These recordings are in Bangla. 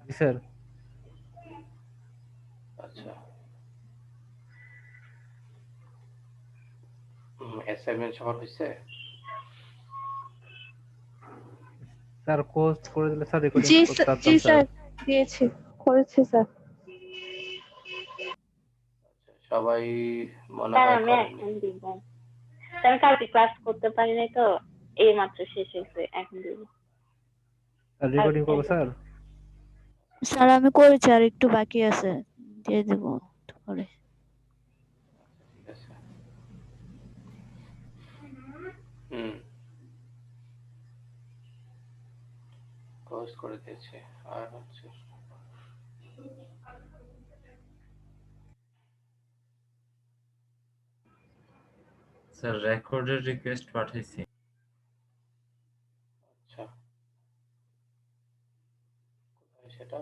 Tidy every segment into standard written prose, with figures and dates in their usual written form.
জি স্যার। আচ্ছা, অ্যাসাইনমেন্ট সবার হয়েছে? স্যার কোর্স করে দিলে স্যার রেকর্ডিং জি করতে জি পারতাম স্যার। স্যার, দিয়েছি, করেছি স্যার। সবাই মনে স্যার হয় আমি করেনি। এখন দিব। স্যার আমি কালকে ক্লাস করতে পারি নাই তো, এই মাত্র শেষ হয়েছে, এখন দিব। স্যার কালকে রেকর্ডিং করবো সেন্ড স্যার। করবো। স্যার আমি করেছি, আর একটু বাকি আছে, দিয়ে দেবো একটু পরে। ঠিক আছে। হুম, কোর্স করে দিয়েছে। আর হচ্ছে স্যার রেকর্ডের রিকোয়েস্ট পাঠাইছি। আচ্ছা, কোথায় সেটা?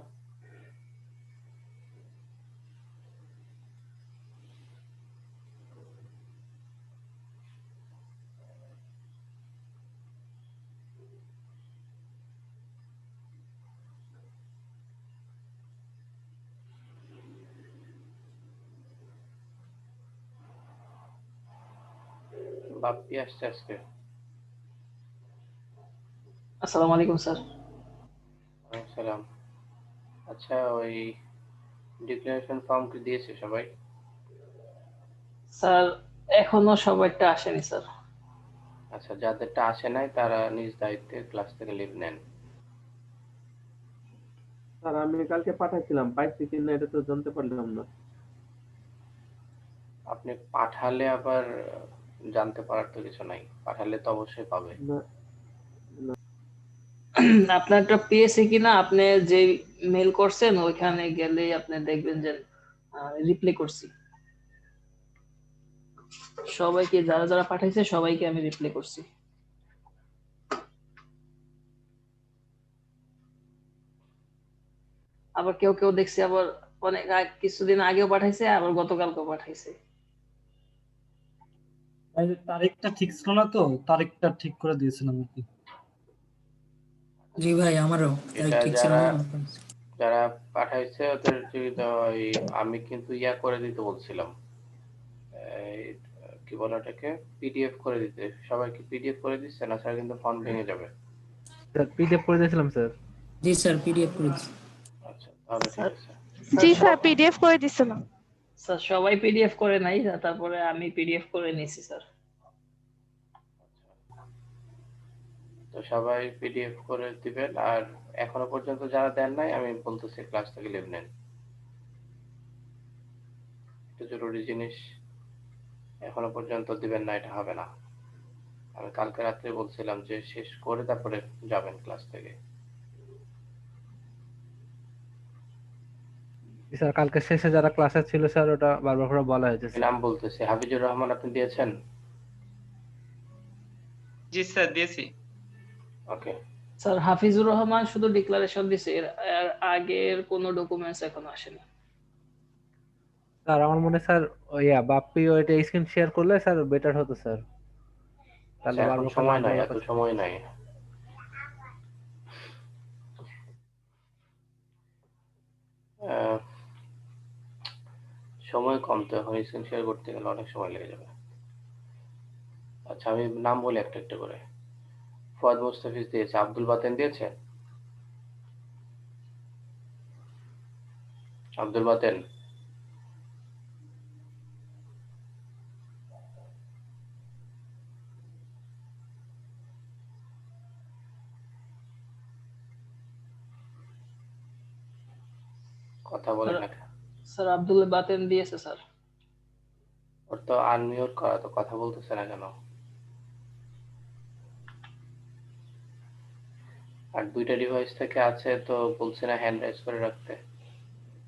বাপ্পি আসছে আজকে। আসসালামু আলাইকুম স্যার। ওয়ালাইকুম সালাম। আচ্ছা, ওই ডিক্লারেশন ফর্ম কি দিয়েছে সবাই? স্যার এখনো সবাইটা আসেনি স্যার। আচ্ছা, যাদেরটা আসে নাই তারা নিজ দায়িত্বে ক্লাস থেকে লিভ নেন। স্যার আমি কালকে পাঠাইছিলাম, পাইছি কিনা এটা তো জানতে পারলাম না। আপনি পাঠালে আবার জানতে পারার তো কিছু নাই, পাঠালে তো অবশ্যই পাবে। না, আপনারটা পেয়েছে কিনা আপনি যে মেল করছেন ওইখানে গেলেই আপনি দেখবেন যে রিপ্লাই করছি। সবাইকে যারা যারা পাঠাইছে সবাইকে আমি রিপ্লাই করছি। আবার কেউ কেউ দেখছি আবার অনেক কিছুদিন আগেও পাঠাইছে, আবার গতকালকেও পাঠাইছে। তারিখটা ঠিক ছিল না তো, তারিখটা ঠিক করে দিয়েছিলাম আর কি। জি ভাই, আমারও তাই এটা ঠিক ছিল যারা না। যারা পাঠাইছে ওদের ওই আমি কিন্তু ইয়া করে দিতে বলছিলাম, এই কি বলে ওটাকে, পিডিএফ করে দিতে। সবাইকে পিডিএফ করে দিচ্ছে না স্যার, কিন্তু ফর্ম ভেঙে যাবে। স্যার পিডিএফ করে দিয়েছিলাম স্যার। জি স্যার, পিডিএফ করেছি। আচ্ছা, তাহলে ঠিক স্যার আছে। জি স্যার স্যার, পিডিএফ করে দিছিলাম। স্যার সবাই পিডিএফ করে নাই, তারপরে আমি পিডিএফ করে নিয়েছি স্যার। তো সবাই পিডিএফ করে দিবেন। আর এখনো পর্যন্ত যারা দেন নাই আমি বলতেছি ক্লাস থেকে লিভ নেন। এটা জরুরি জিনিস, এখনো পর্যন্ত দিবেন না এটা হবে না। আমি কালকে রাত্রে বলছিলাম যে শেষ করে তারপরে যাবেন ক্লাস থেকে। জি স্যার, কালকে শেষে যারা ক্লাসে ছিল স্যার ওটা বারবার করে বলা হয়েছে আমি স্যার। নাম বলতেছি, হাফিজুর রহমান আপনি দিয়েছেন? জি স্যার, দিয়েছি। ওকে। স্যার হাফিজুর রহমান শুধু ডিক্লারেশন দিছে, এর আগের কোনো ডকুমেন্টস এখনো আসেনি। স্যার আমার মনে হয় স্যার ইয়া বাপ্পি ওইটা স্ক্রিন শেয়ার করলে স্যার বেটার হতো স্যার, আচ্ছা, তাহলে এখন বারবার করে সময় নাম নাই, বলার এত কাছে। সময় নাই। আহ, সময় কম তো, এখন স্ক্রিন শেয়ার করতে গেলে অনেক সময় লেগে যাবে। আচ্ছা, আমি নাম বলি একটা একটা করে। ফুয়াদ মুস্তাফিজ দিয়েছে, আব্দুল বাতেন দিয়েছে? আব্দুল বাতেন? কথা বলে স্যার না। স্যার আব্দুল বাতেন দিয়েছে স্যার। ওর তো আনমিউট করা, তো কথা বলতেছে না কেন? আর দুইটা ডিভাইস থেকে আছে তো, বলছে না হ্যান্ড রাইজ করে রাখতে।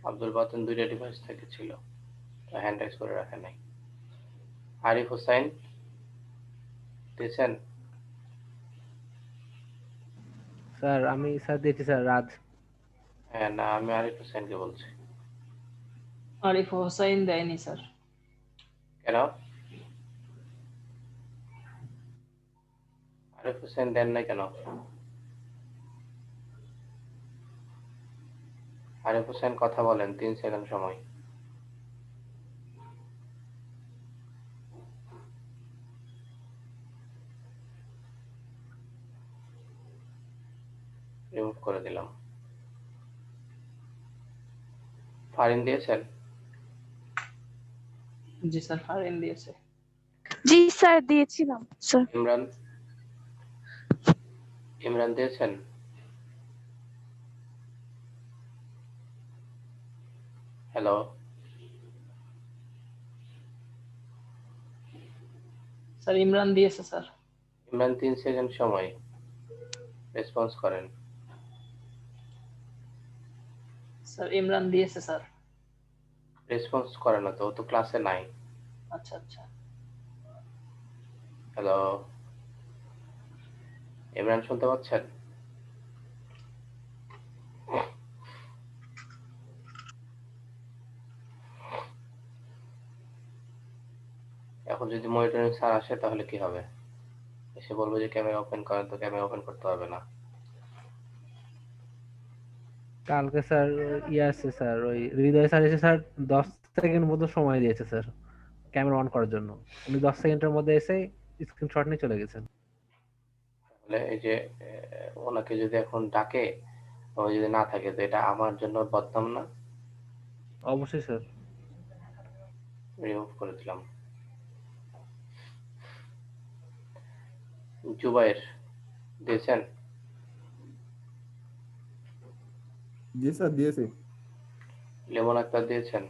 আব্দুল বাতেন দুইটা ডিভাইস থেকে ছিল, তো হ্যান্ড রাইজ করে রাখে নাই। আরিফ হোসাইন দিয়েছেন? স্যার আমি স্যার দিয়েছি স্যার, রাজ। হ্যাঁ, না, আমি আরিফ হোসাইনকে বলছি। আরিফ হোসাইন দেয়নি স্যার। কেন? আরিফ হোসেন দেন নাই কেন? আরিফ হোসেন কথা বলেন, 3 সেকেন্ড সময়। রিমুভ করে দিলাম। ফারিন দিয়েছেন? জি স্যার, ফারিন দিয়েছে। জি স্যার দিয়েছিলাম স্যার। ইমরান? ইমরান দিয়েছেন? হ্যালো? স্যার ইমরান দিয়েছে স্যার। ইমরান 3 সেকেন্ড সময়, রেসপন্স করেন। স্যার ইমরান দিয়েছে স্যার। রেসপন্স করে না তো, ও তো ক্লাসে নাই। আচ্ছা আচ্ছা। হ্যালো? ইমরান শুনতে পাচ্ছেন? এখন যদি মনিটরিং স্যার আসে তাহলে কি হবে? এসে বলবো যে ক্যামেরা ওপেন করেন, তো ক্যামেরা ওপেন করতে পারবে না। কালকে স্যার ইয়ে আছে স্যার, ওই হৃদয় স্যার এসে স্যার 10 সেকেন্ড মতো সময় দিয়েছে স্যার ক্যামেরা অন করার জন্য। উনি 10 সেকেন্ডের মধ্যে এসে স্ক্রিনশট নিয়ে চলে গেছেন। তাহলে এই যে ওনাকে যদি এখন ডাকে, ও যদি না থাকে, তো এটা আমার জন্য বদনাম না? অবশ্যই স্যার। রিমুভ করে দিলাম। জুবাইর দিয়েছেন? জি স্যার দিয়েছি। লেমন আক্তার দিয়েছেন?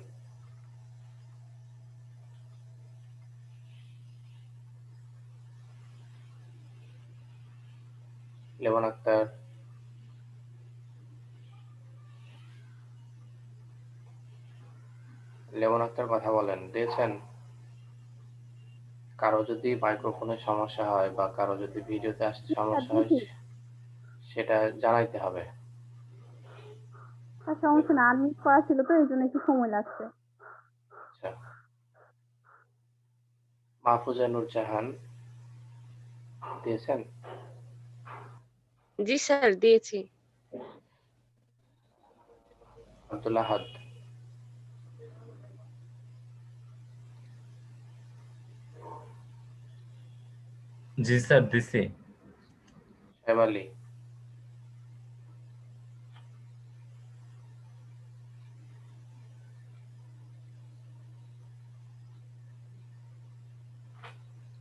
লেমন আক্তার? লেমন আক্তার কথা বলেন, দিয়েছেন? কারো যদি মাইক্রোফোনের সমস্যা হয় বা কারো যদি ভিডিওতে আসতে সমস্যা হয়, সেটা জানাইতে হবে। সমস্যা না, আনমিউট করা ছিল তো এই জন্য একটু সময় লাগছে। আচ্ছা। মাহফুজা নূর জাহান দিয়েছেন? জি স্যার দিয়েছি। আব্দুল আহাদ? জি স্যার দিছি। সাহেব আলী?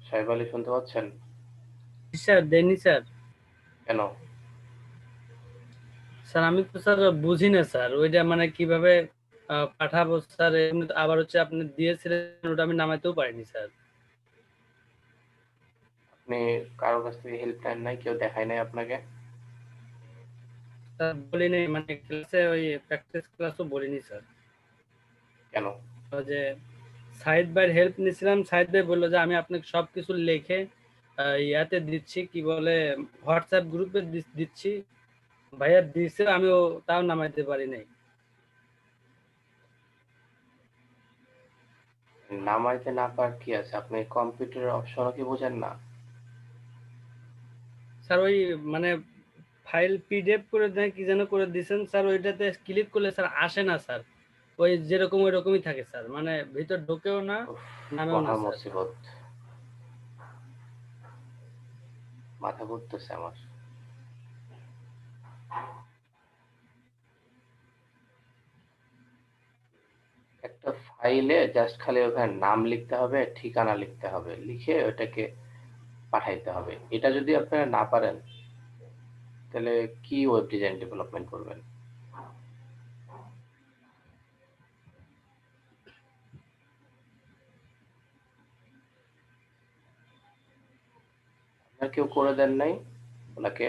সাহেব আলী শুনতে পাচ্ছেন? স্যার দেননি স্যার। কেন? স্যার আমি তো স্যার বুঝি না স্যার, ওইটা মানে কিভাবে পাঠাবো স্যার। এমনি তো আবার হচ্ছে আপনি দিয়েছিলেন, ওটা আমি নামাইতেও পারিনি স্যার। আপনি কারো কাছ থেকে হেল্প নেন নাই? কেউ দেখায় নাই আপনাকে? স্যার বলি নাই, মানে ক্লাসে ওই প্র্যাকটিস ক্লাসও বলিনি স্যার। কেন? ওই যে সাইদ ভাইয়ের হেল্প নিয়েছিলাম, সাইদ ভাই বললো যে আমি আপনাকে সবকিছু লিখে ইয়াতে দিচ্ছি, কি বলে হোয়াটসঅ্যাপ গ্রুপে দিচ্ছি। ভাইয়া দিছে, আমিও তাও নামাইতে পারি নাই। নামাইতে না পার কি আছে? আপনি কম্পিউটারের অপশনও কি বোঝেন না? স্যার ওই মানে ফাইল পিডিএফ করে দেয় কি যেন করে দিয়েছেন স্যার, ওইটাতে ক্লিক করলে স্যার আসে না স্যার, ওই যেরকম ওই রকমই থাকে স্যার, মানে ভিতর ঢোকেও না, নামেও না মহা স্যার। মুসিবত, মাথা ঘুরতেছে আমার। একটা ফাইলে জাস্ট খালি ওখানে নাম লিখতে হবে, ঠিকানা লিখতে হবে, লিখে ওটাকে পাঠাইতে হবে। এটা যদি আপনারা না পারেন, তাহলে কি ওয়েব ডিজাইন ডেভেলপমেন্ট করবেন? আপনার কেউ করে দেন নাই ওনাকে?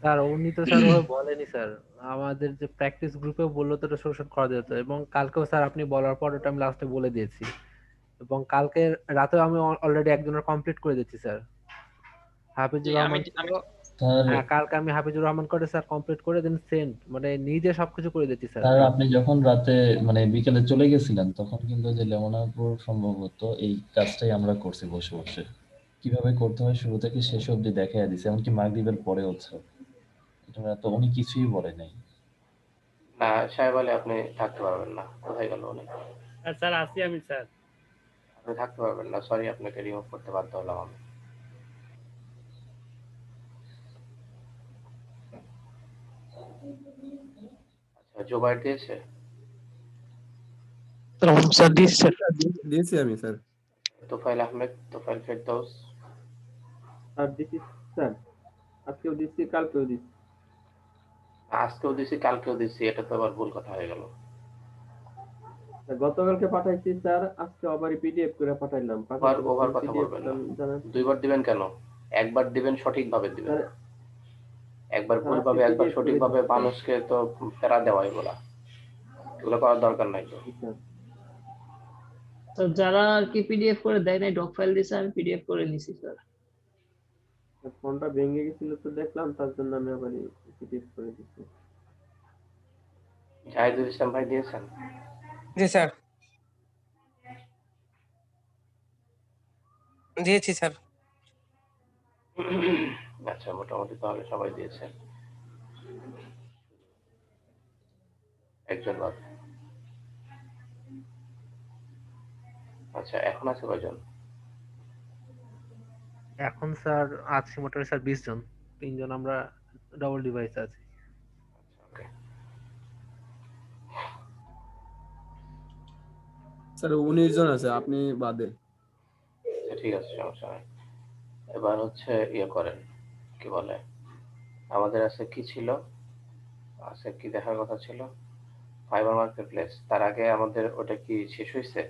স্যার উনি তো স্যার ওভাবে বলেনি স্যার। আমাদের যে প্র্যাকটিস গ্রুপে বললো তো ওটা শোষণ করা যেত, এবং কালকেও স্যার আপনি বলার পর ওটা আমি লাস্টে বলে দিয়েছি, এবং কালকে রাতেও আমি অলরেডি একজনের কমপ্লিট করে দিচ্ছি স্যার, হাফিজুর রহমান। হ্যাঁ কালকে আমি হাফিজুর রহমান করে স্যার কমপ্লিট করে দেন সেন্ড, মানে নিজে সবকিছু করে দিচ্ছি স্যার। স্যার আপনি যখন রাতে মানে বিকেলে চলে গেছিলেন তখন কিন্তু যে লেমনাপুর সম্ভবত এই কাজটাই আমরা করছি বসে বসে, কিভাবে করতে হয় শুরু থেকে শেষ অবধি দেখাইয়া দিছে, এমনকি মাগরিবের পরে হচ্ছে। এটা তো উনি কিছুই বলে নাই। না, সাহেব আলী আপনি থাকতে পারবেন না। কোথায় গেল উনি? স্যার আছি আমি স্যার। আপনি থাকতে পারবেন না, সরি, আপনাকে রিমুভ করতে বাধ্য হলাম আমি। আচ্ছা, জোবাইর দিয়েছে? স্যার দিয়েছি আমি স্যার। তোফাইল আহমেদ, তোফাইল ফেরদৌস? আর দিছি স্যার, আজকেও দিচ্ছি, কালকেও দিচ্ছি। আজকেও দিছি, কালকেও দিছি, এটা তো আবার ভুল কথা হয়ে গেল। গতকালকে পাঠাইছি স্যার, আজকে আবার পিডিএফ করে পাঠাইলাম। ওভার কথা বলবেন না। দুইবার দিবেন কেন? একবার দিবেন, সঠিকভাবে দিবেন। একবার ভুলভাবে একবার সঠিকভাবে মানুষকে তো ফেরা দেওয়া এগুলা করার দরকার নাই তো। তো যারা আর কি পিডিএফ করে দেয় নাই, ডক ফাইল দিছে, আমি পিডিএফ করে নিছি স্যার। ফোনটা ভেঙে গেছিল তো দেখলাম, তার জন্য আমি আবার পিডিএফ করে দিচ্ছি। জাহিদুল ইসলাম ভাই দিয়েছেন? জি স্যার, দিয়েছি স্যার। আচ্ছা, মোটামুটি তাহলে সবাই দিয়েছে, একজন বাদ। আচ্ছা, এখন আছে কয়জন? এখন স্যার আছি মোটামুটি স্যার 20 জন, 3 জন আমরা ডাবল ডিভাইস আছি। ওকে স্যার 19 জন আছে, আপনি বাদে। ঠিক আছে, সমস্যা নাই। এবার হচ্ছে ইয়ে করেন, কি বলে, আমাদের আছে কি ছিল, আছে কি দেখার কথা ছিল, ফাইবার মার্কেট প্লেস। তার আগে আমাদের ওটা কি শেষ হয়েছে?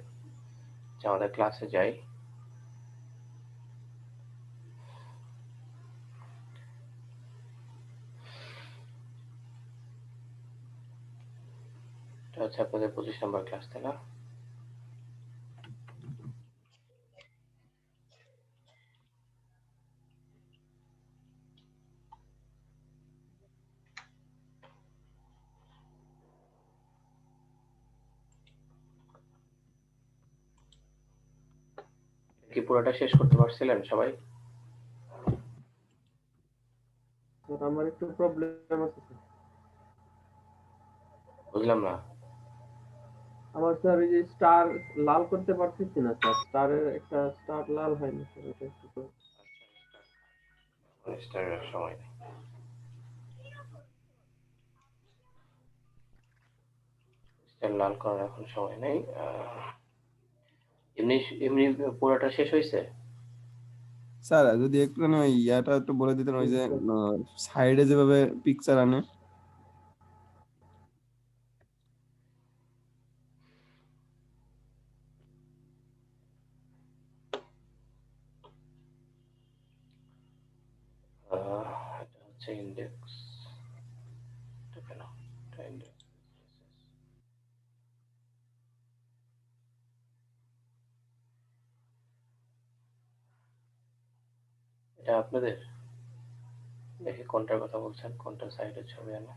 যে আমাদের ক্লাসে যাই, এটা হচ্ছে আপনাদের 25 নম্বর ক্লাস, তাই না? কি পুরোটা শেষ করতে পারছিলেন সবাই? স্যার আমার একটু প্রবলেম আছে স্যার। বুঝলাম না। আমার স্যার এই যে স্টার লাল করতে পারতেছি না স্যার, স্টারের একটা স্টার লাল হয় না স্যার, এটা একটু তো। স্টারের সময় নেই। স্টার লাল করার এখন সময় নেই। এমনি এমনি পুরোটা শেষ হয়েছে? স্যার যদি একটু ওই ইয়াটা একটু বলে দিতেন, ওই যে সাইডে যেভাবে পিকচার আনে। এটা হচ্ছে ইন্ডেক্স, এটা কেন, এটা ইন্ডেক্স। এটা আপনাদের, দেখি কোনটার কথা বলছেন, কোনটা সাইডের ছবি আনে।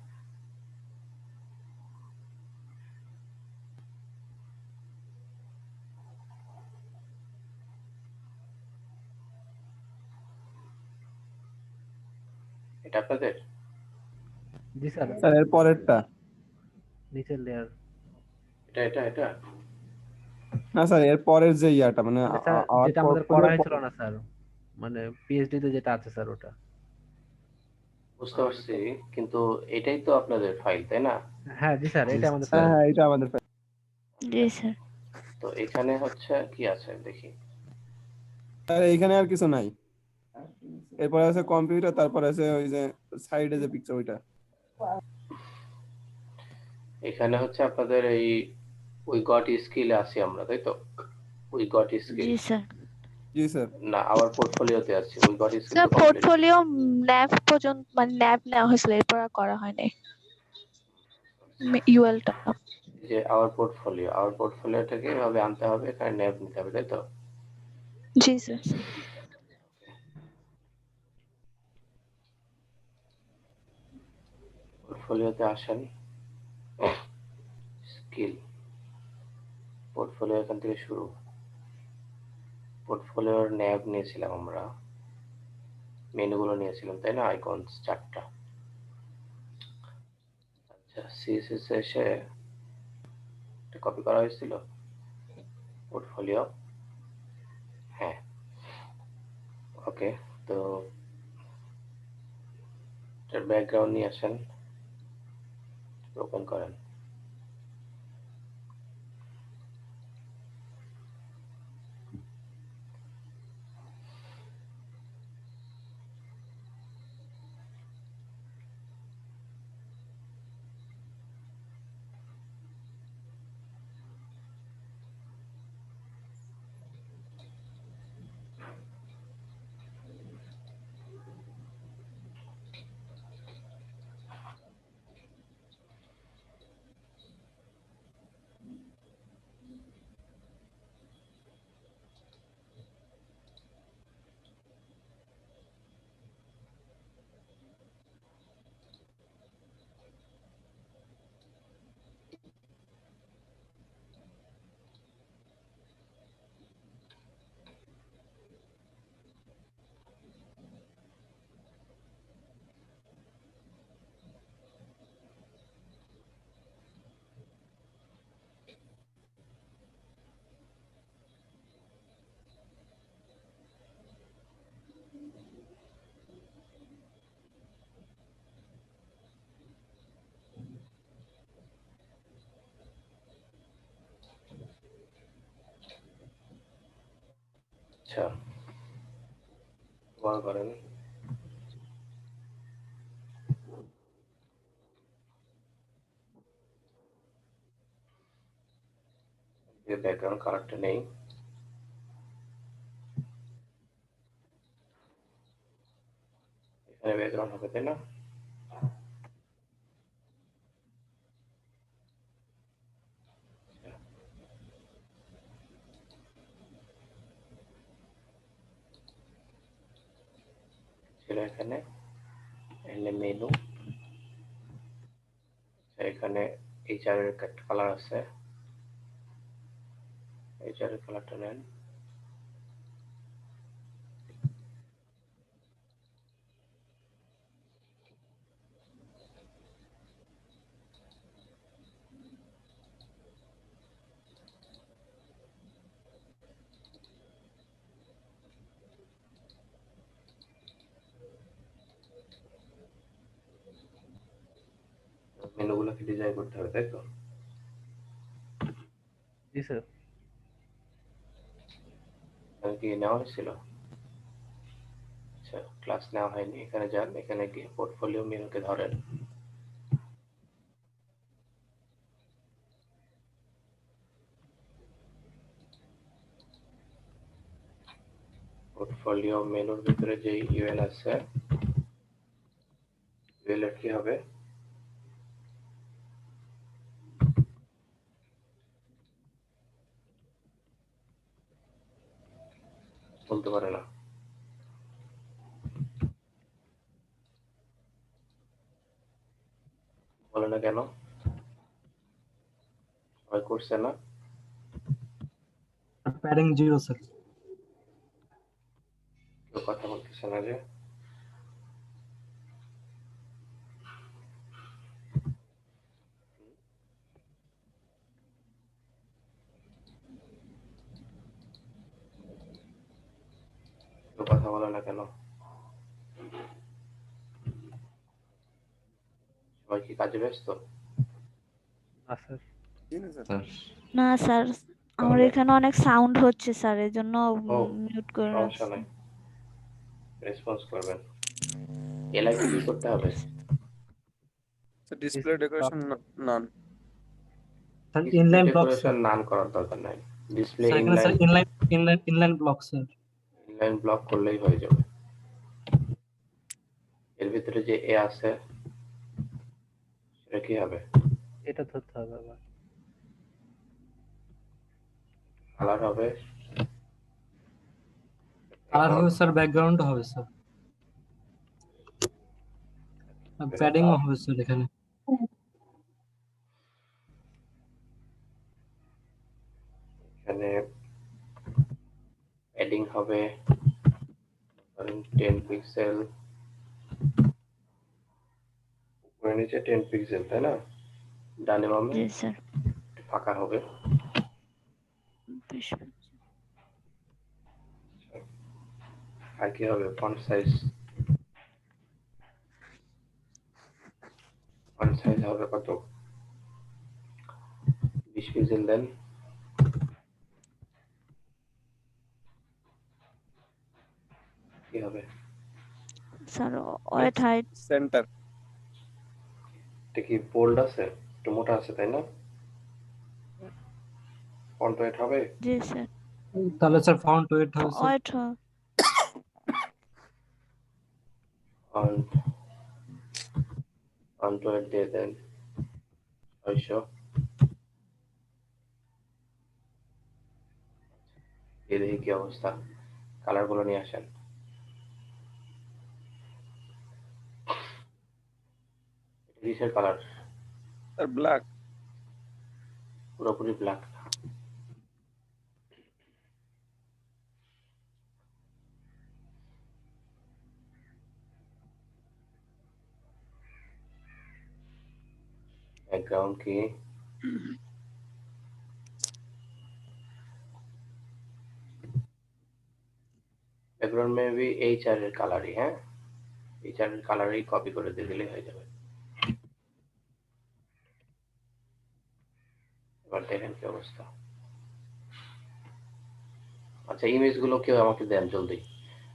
এটা আপনাদের? জি স্যার, স্যার এর পরেরটা। নিচের লেয়ার। এটা এটা এটা না স্যার, এর পরের যে ইয়াটা মানে স্যার our যেটা আমাদের করা portfolio হয়েছিল না স্যার, মানে পিএইচডি তে যেটা আছে স্যার ওটা। বুঝতে পারছি, কিন্তু এটাই তো আপনাদের ফাইল, তাই না? হ্যাঁ জি স্যার, এটা আমাদের হ্যাঁ ফাইল। হ্যাঁ, এটা আমাদের file। জি স্যার। তো এখানে হচ্ছে কি আছে দেখি। স্যার এইখানে আর কিছু নাই, এরপরে আছে কম্পিউটার, তারপর আছে ওই যে সাইডে যে পিকচার ওইটা। এখানে হচ্ছে আপনাদের এই উই গট স্কিলে আছি আমরা, তাই তো? We got skill G sir. G sir. না, আওয়ার পোর্টফোলিওতে আছি। উই গট স্কিল স্যার तो তো কমপ্লিট। পোর্টফোলিও ল্যাব পর্যন্ত, মানে ল্যাব নেওয়া হয়েছিল, এরপর আর করা হয়নি ইউএলটা। যে আওয়ার পোর্টফোলিওটাকে এভাবে আনতে হবে, এখানে ন্যাব নিতে হবে, তাই তো? জি স্যার। পোর্টফোলিওতে আসেন, স্কিল, পোর্টফোলিও এখান থেকে শুরু। পোর্টফোলিওর ন্যাব নিয়েছিলাম আমরা, মেনুগুলো নিয়েছিলাম, তাই না? আইকনস 4টা, আচ্ছা, সিএসএস এসে একটা কপি করা হয়েছিল পোর্টফোলিও। হ্যাঁ, ওকে। তো এটার ব্যাকগ্রাউন্ড নিয়ে আসেন, ওপেন করেন। আচ্ছা, বড় করেন। ব্যাকগ্রাউন্ড কালারটা নেই। এখানে ব্যাকগ্রাউন্ড হবে, তাই না? ছিল এখানে মেনু, এখানে এইচআর এর একটা কালার আছে, এইচআর এর কালারটা নেন। মেনুগুলোকে ডিজাইন করতে হবে, তাই তো? জি স্যার। কি নেওয়া হয়েছিল? আচ্ছা, ক্লাস নেওয়া হয়নি। এখানে যান, এখানে গিয়ে পোর্টফোলিও মেনুকে ধরেন। পোর্টফোলিও মেনুর ভিতরে যে ইউএল আছে, ইউএল এর কি হবে? বলতে পারে না। বলে না কেন? সবাই করছে না? Padding 0 sir. কেউ কথা বলতেছে না যে? কেউ কথা বলে না কেন? সবাই কি কাজে ব্যস্ত? না স্যার। না স্যার, আমার এখানে অনেক সাউন্ড হচ্ছে স্যার, এর জন্য মিউট করে সমস্যা রাখছি। নাই, রেসপন্স করবেন। এলাইকে কি করতে হবে? ডিসপ্লে ডেকোরেশন নান। স্যার ইনলাইন ব্লক ডেকোরেশন নান করার দরকার নাই। ডিসপ্লে স্যার, এখানে sir inline block sir. Inline block করলেই হয়ে যাবে। এর ভিতরে যে এ আছে সেটা কি হবে? এটা ধরতে হবে আবার। কালার হবে, কালার হবে স্যার, ব্যাকগ্রাউন্ড হবে স্যার, প্যাডিংও হবে স্যার এখানে। এখানে প্যাডিং হবে 10 পিক্সেল, উপরে নিচে 10 পিক্সেল, তাই না? ডানে বামে জি স্যার। একটু ফাঁকা হবে। বেশ। আর কি হবে? ফন্ট সাইজ হবে কত? 20 পিক্সেল দেন। কি হবে? Sir weight height centre. এটা কি বোল্ড আছে? একটু মোটা আছে তাই না? ফন্ট ওয়েট হবে? জি স্যার। তাহলে স্যার ফন্ট ওয়েট হবে স্যার। ওয়েট ফন্ট ওয়েট দিয়ে দেন 600। এই দেখি কি অবস্থা। কালার গুলো নিয়ে আসেন। এটা কিসের কালার? Sir black. পুরোপুরি ব্ল্যাক। बैकग्राउंड की बैकग्राउंड में भी HR এর কালারই, হ্যাঁ HR এর কালারই কপি করে দিয়ে দিলে হয়ে যাবে। এবার দেখেন কি অবস্থা। আচ্ছা ইমেজ গুলো কেউ আমাকে দেন জলদি।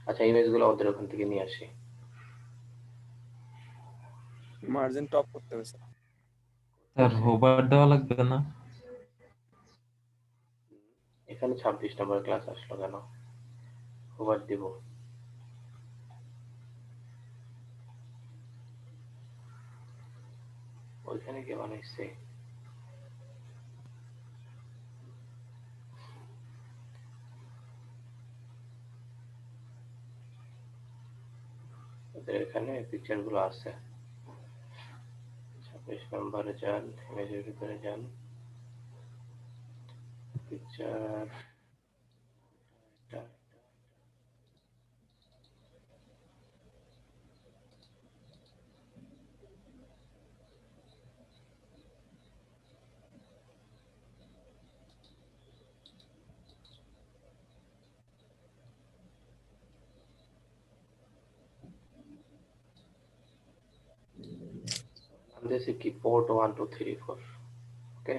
আচ্ছা ইমেজ গুলো ওদের ওখান থেকে নিয়ে আসি। মার্জিন টপ করতে হবে স্যার। স্যার হোভার দেওয়া লাগবে না? এখানে 26 নম্বর ক্লাস আসলো কেন? হোভার দিব। ওইখানে কে বানাইছে? ওদের এখানে পিকচার গুলো আছে। 26 নম্বরে যান, ইমেজের ভিতরে যান, পিকচার जैसे कि पोर्ट 1 2 3 4 ओके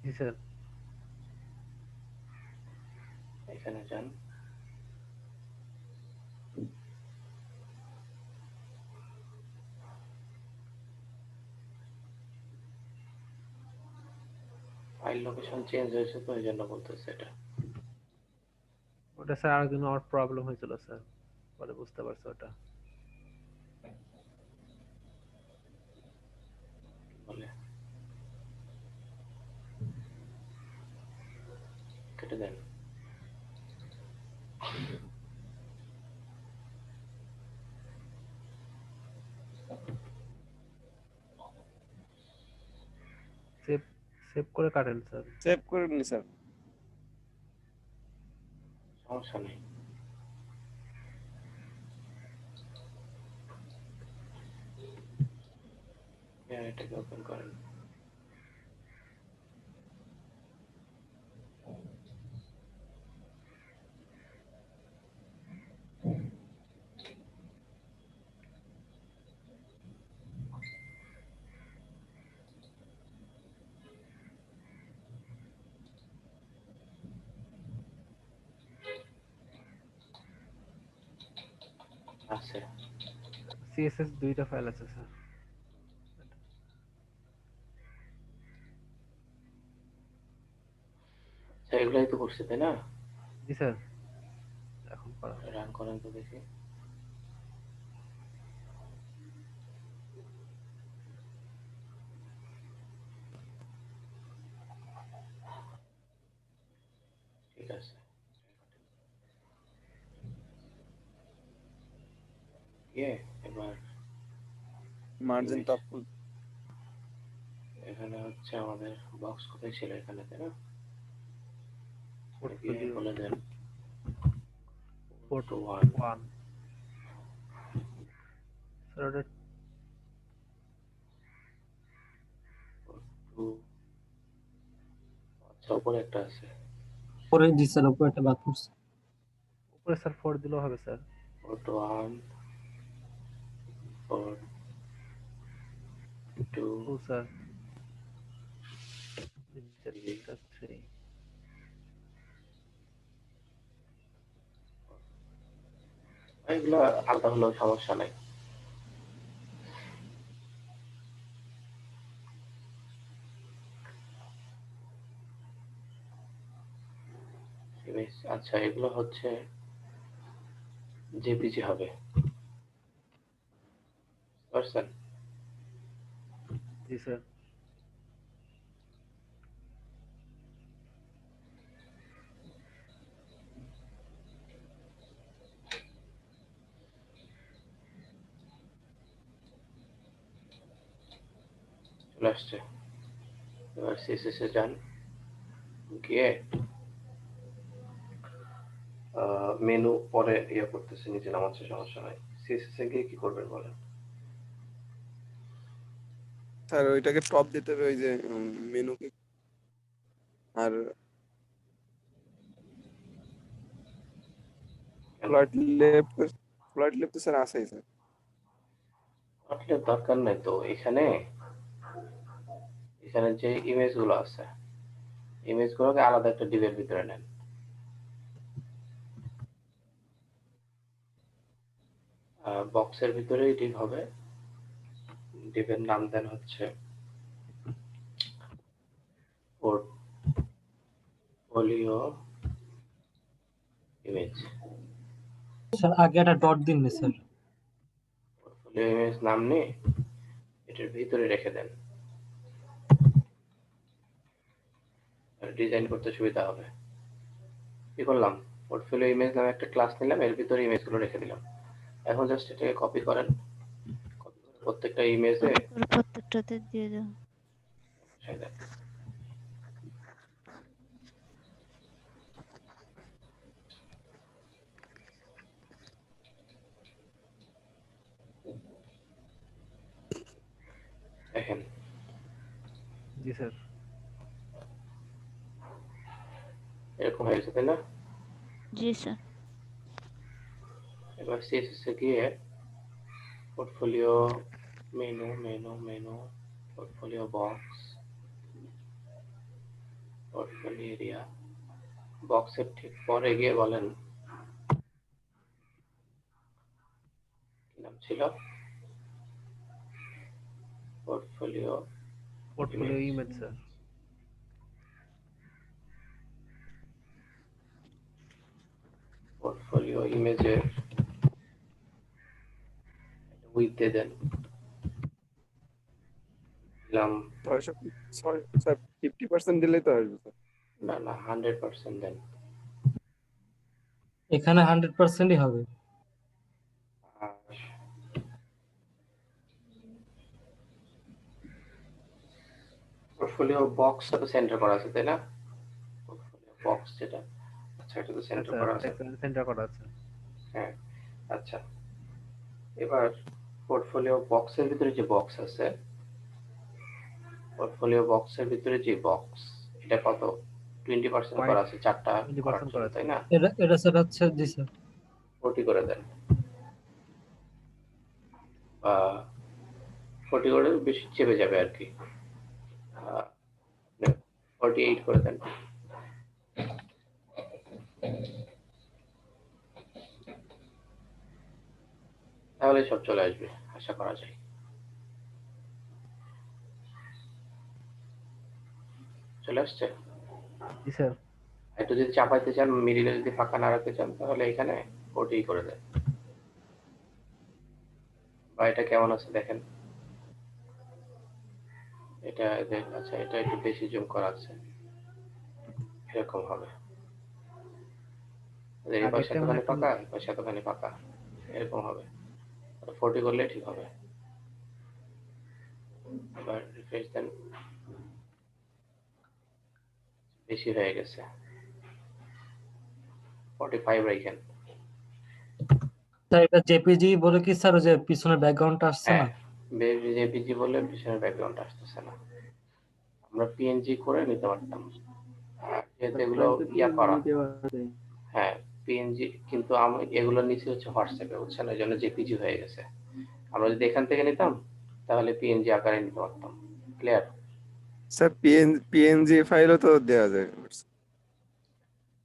জি স্যার। এখানে যান, ফাইল লোকেশন চেঞ্জ হয়েছে তো এই জন্য বলতেছে এটা। ওটা স্যার আরেকদিন আমার প্রবলেম হয়েছিল স্যার, পরে বুঝতে পারছি ওটা। বলে কেটে দেন। সেভ সেভ করে কাটেন স্যার। সেভ করে নি স্যার। সমস্যা নেই। এটাকে ওপেন করেন। আছে সিএসএস দুইটা ফাইল আছে স্যার। এগুলাই তো করছে তাই না? জি স্যার। এখন করা রান করেন তো দেখি। ঠিক আছে এবার মার্জিন টপ এখানে হচ্ছে আমাদের বক্স কোথায় ছিল? এখানে তাই না? পোর্টফোলিও বলে দেন পোর্ট 1 স্যার। ওটা আচ্ছা উপরে একটা আছে, পরে জি স্যার উপরে একটা বাদ করছে। উপরে স্যার 4 দিলেও হবে স্যার। 1 4 2 2 স্যার। এটা 3। এগুলো আলাদা হলেও সমস্যা নাই। আচ্ছা এগুলো হচ্ছে জেপিজি হবে, পারছেন? জি স্যার। চলে আসছে। এবার সিএসএস এ যান, গিয়ে মেনু পরে ইয়ে করতেছে, নিচে নামাচ্ছে, সমস্যা নাই। সিএসএস এ গিয়ে কি করবেন বলেন? স্যার ওইটাকে টপ দিতে হবে, ওই যে মেনুকে, আর ফ্লাইট লেফট তো স্যার আছেই স্যার। আসলে দরকার নাই তো, এখানে যে ইমেজ গুলো আছে, ইমেজ গুলোকে আলাদা একটা ডিবের ভিতরে নেন। বক্সের ভিতরেই ডিপ হবে, ডিবের নাম দেন হচ্ছে পোর্টফোলিও ইমেজ। স্যার আগে একটা ডট দিন না স্যার। পোর্টফোলিও ইমেজ নাম নিয়ে এটার ভিতরে রেখে দেন, ডিজাইন করতে সুবিধা হবে। কি করলাম, পোর্টফোলিও ইমেজ নামে একটা ক্লাস নিলাম, এর ভিতরে ইমেজগুলো রেখে দিলাম। এখন জাস্ট এটাকে কপি করেন, প্রত্যেকটা ইমেজে প্রত্যেকটাতে দিয়ে দাও। দেখেন। জি স্যার। এরকম হয়েছে তাই না? জি স্যার। এবার সিএসএস এ গিয়ে portfolio menu menu menu portfolio box, portfolio area, বক্সের ঠিক পরে গিয়ে বলেন কি নাম ছিল, পোর্টফোলিও ইমেজ স্যার। পোর্টফোলিও ইমেজের উইথ দিয়ে দেন, দিলাম 50% দিলেই তো আসবে স্যার। না না 100% দেন। এখানে 100%ই হবে। পোর্টফোলিও বক্সটা তো সেন্টার করা আছে তাই না? পোর্টফোলিও বক্স যেটা, আচ্ছা এটা তো সেন্টার করা আছে, সেন্টার করা আছে। হ্যাঁ আচ্ছা। এবার পোর্টফোলিও বক্সের ভিতরে যে বক্স আছে, পোর্টফোলিও বক্সের ভিতরে যে বক্স, এটা কত 20% করা আছে, 4টা করা আছে তাই না? এটা স্যার হচ্ছে জি স্যার 40 করে দেন, বা 40 করে বেশি চেপে যাবে আর কি, 48 করে দেন। তাহলে সব চলে আসবে আশা করা যায়। চলে আসছে? জি স্যার। একটু যদি চাপাইতে চান, মিডিলে যদি ফাঁকা না রাখতে চান, তাহলে এখানে 40 করে দেন। বা এটা কেমন আছে দেখেন, এটা আচ্ছা এটা একটু বেশি জুম করা আছে, এরকম হবে। এই পাশে এতখানি ফাঁকা, এই পাশে এতখানি ফাঁকা, এরকম হবে। 40 করলে ঠিক হবে। এবার রিফ্রেশ দেন, বেশি হয়ে গেছে, 45 রাখেন। স্যার এটা জেপিজি বলে কি স্যার, ওই যে পিছনের ব্যাকগ্রাউন্ডটা আসছে না? জেপিজি বলে পিছনের ব্যাকগ্রাউন্ড আসতেছে না। আমরা পিএনজি করে নিতে পারতাম। যেহেতু স্যার এগুলো ফাইল তো ইয়া করা, পিএনজি দেওয়া আছে। হ্যাঁ পিএনজি, কিন্তু আমি এগুলো নিচে হচ্ছে হোয়াটসঅ্যাপে, বুঝছেন, এই জন্য জেপিজি হয়ে গেছে। আমরা যদি এখান থেকে নিতাম তাহলে পিএনজি আকারে নিতে পারতাম। ক্লিয়ার? স্যার পিএনজি ফাইলও তো দেওয়া যায়।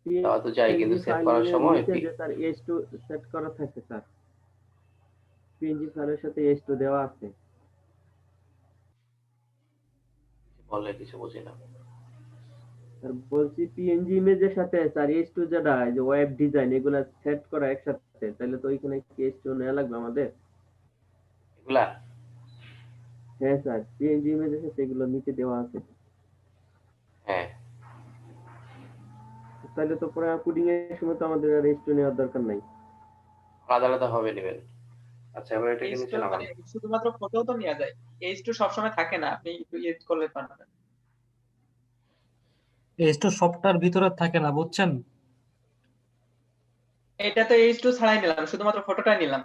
দেওয়া তো যায়, কিন্তু পিএনজি সেভ ফাইল করার সময় নিচে যে স্যার H2 সেট করা থাকে স্যার, পিএনজি ফাইলের সাথে H2 দেওয়া আছে। বলে কিছু বুঝি না। স্যার বলছি পিএনজি ইমেজের সাথে স্যার H2 যেটা এই যে ওয়েব ডিজাইন এগুলা সেট করা একসাথে, তাহলে তো ওইখানে কি H2 নেওয়া লাগবে আমাদের? এগুলা হ্যাঁ স্যার, পিএনজি ইমেজের সাথে এগুলো নিচে দেওয়া আছে। হ্যাঁ, তাহলে তো পরে কোডিং এর সময় তো আমাদের আর H2 নেওয়ার দরকার নাই। আলাদা আলাদা হবে নেবেন। আচ্ছা, এবার এটাকে নিচে H2 নামান। মানে শুধুমাত্র ফটো তো নেওয়া যায়, H2 সবসময় থাকে না, আপনি একটু ইয়ে করলে পারবেন। H2 সফটওয়্যার ভিতরে থাকে না, বুঝছেন? এটা তো H2 ছাড়াই নিলাম, শুধুমাত্র ফটোটাই নিলাম।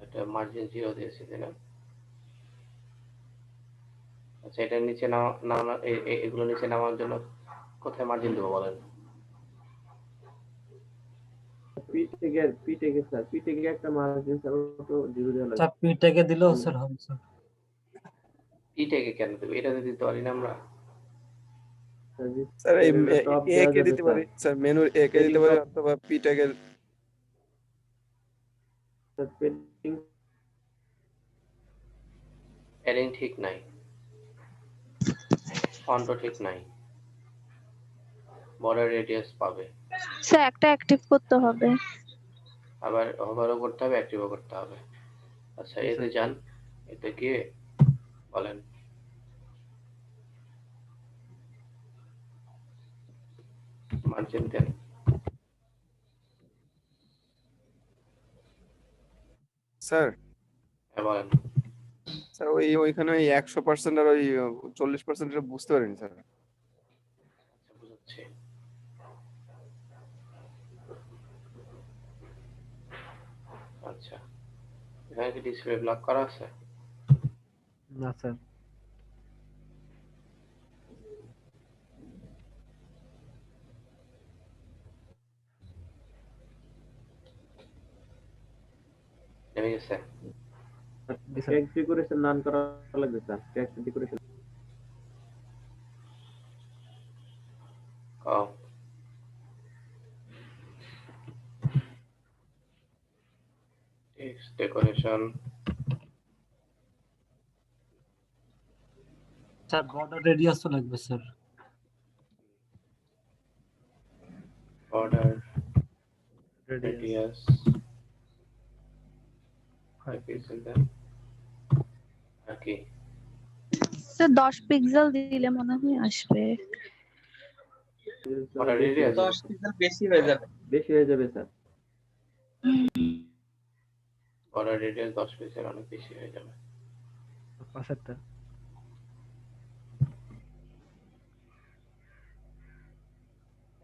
এটা মার্জিন 0 দিয়েছি, তাই না? আচ্ছা, এটা নিচে নামানো, এগুলো নিচে নামানোর জন্য কোথায় মার্জিন দেবো বলেন? পিটেকে স্যার, পিটেকে একটা মার্জিন স্যার তো 0 দেওয়া লাগবে। চাপ পিটাকে দিলেও স্যার হবে স্যার। পিটেকে কেন দেবো? এটাতে দিতে পারি না আমরা? স্যার এই টপ এ দেওয়া কে যাবে দিতে স্যার। পারি স্যার, মেনুর এ কে দিতে পারি অথবা পি ট্যাগের প্যাডিং ঠিক নাই, ফন্টও ঠিক নাই, বর্ডার রেডিয়াস পাবে, স্যার একটা অ্যাক্টিভ করতে হবে। আবার হোভারও করতে হবে, অ্যাক্টিভও করতে হবে। আচ্ছা, এতে যান, এতে গিয়ে বলেন মার্জিন দেন। স্যার। হ্যাঁ বলেন। স্যার ওইখানে ওই 100% আর ওই 40% বুঝতে পারিনি স্যার। আচ্ছা, বুঝাচ্ছি। আচ্ছা, এখানে কি ডিসপ্লে ব্লক করা আছে? না স্যার। নেমে গেছে? টেক্সট ডেকোরেশন নান করা লাগবে sir, text decoration. Text decoration. Sir border রেডিয়াসও লাগবে স্যার। বর্ডার রেডিয়াস 5 পিক্সেল দেন। আর কি? স্যার 10 পিক্সেল দিলে মনে হয় আসবে। বর্ডার রেডিয়াস 10 পিক্সেল বেশি হয়ে যাবে। বেশি হয়ে যাবে স্যার। বর্ডার রেডিয়াস 10 পিক্সেল অনেক বেশি হয়ে যাবে। পাশেরটা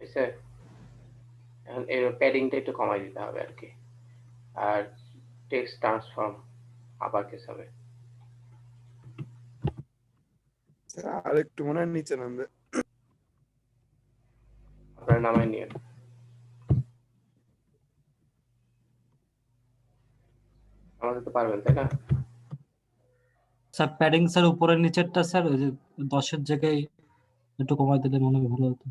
এসে এখন এর প্যাডিংটা একটু কমাই দিতে হবে আর কি। আর টেক্সট ট্রান্সফর্ম আবার কেস হবে। স্যার আর একটু মনে হয় নিচে নামবে। আপনার নামাই নিয়ে আমাদের তো পারবেন, তাই না? স্যার প্যাডিং স্যার উপরের নিচেরটা স্যার ওই যে 10 এর জায়গায় একটু কমাই দিলে মনে হয় ভালো হতো।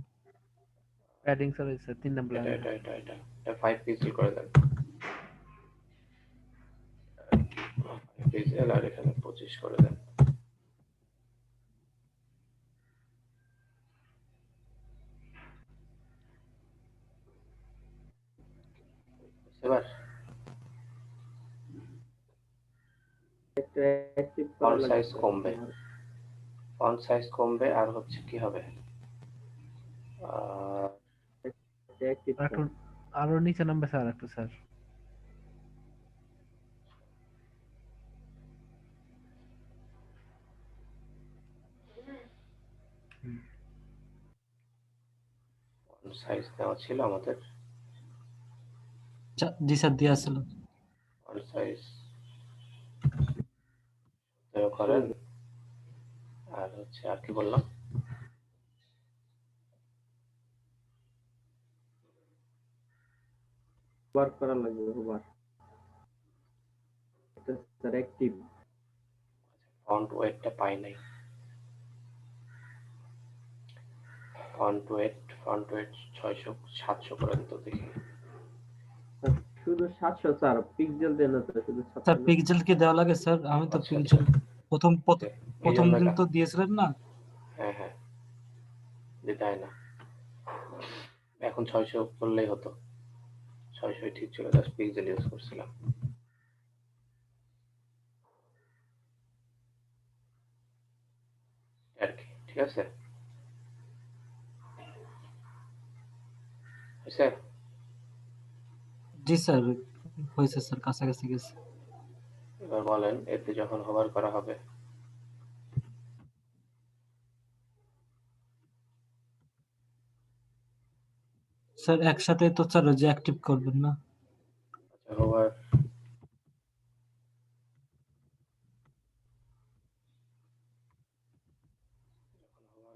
প্যাডিং স্যার হইছে 3 নাম্বার লাইন। এটা 5 পিক্সেল করে দেন। 5 পিক্সেল আর এখানে 25 করে দেন। এবার ফন্ট সাইজ কমবে, ফন্ট সাইজ কমবে আর হচ্ছে কি হবে, আরো নিচে নামবে স্যার একটু স্যার। ফন্ট সাইজ দেওয়া ছিল আমাদের। জি স্যার দিয়ে আসছিল। ফন্ট সাইজ করেন। আর হচ্ছে আর কি বললাম, হোভার করা লাগবে, হোভার স্যার অ্যাক্টিভ। ফন্ট ওয়েটটা পাই নাই। ফন্ট ওয়েট 600 700 করেন তো দেখি। শুধু 700 স্যার, পিক্সেল দেন না তো, শুধু স্যার 700 পিক্সেল কি দেওয়া লাগে স্যার? আমি তো আচ্ছা পিক্সেল প্রথম এই প্রথম জন্য দিন তো দিয়েছিলেন না। হ্যাঁ দিতে হয় না, এখন 600 করলেই হতো। 600 ঠিক ছিল, জাস্ট পিক্সেল ইউজ করছিলাম। আর কি ঠিক আছে হয়েছে? জি স্যার হয়েছে স্যার, কাছাকাছি গেছে। এবার বলেন এতে যখন হোভার করা হবে স্যার একসাথে তো স্যার যে অ্যাক্টিভ করবেন না। আচ্ছা হোভার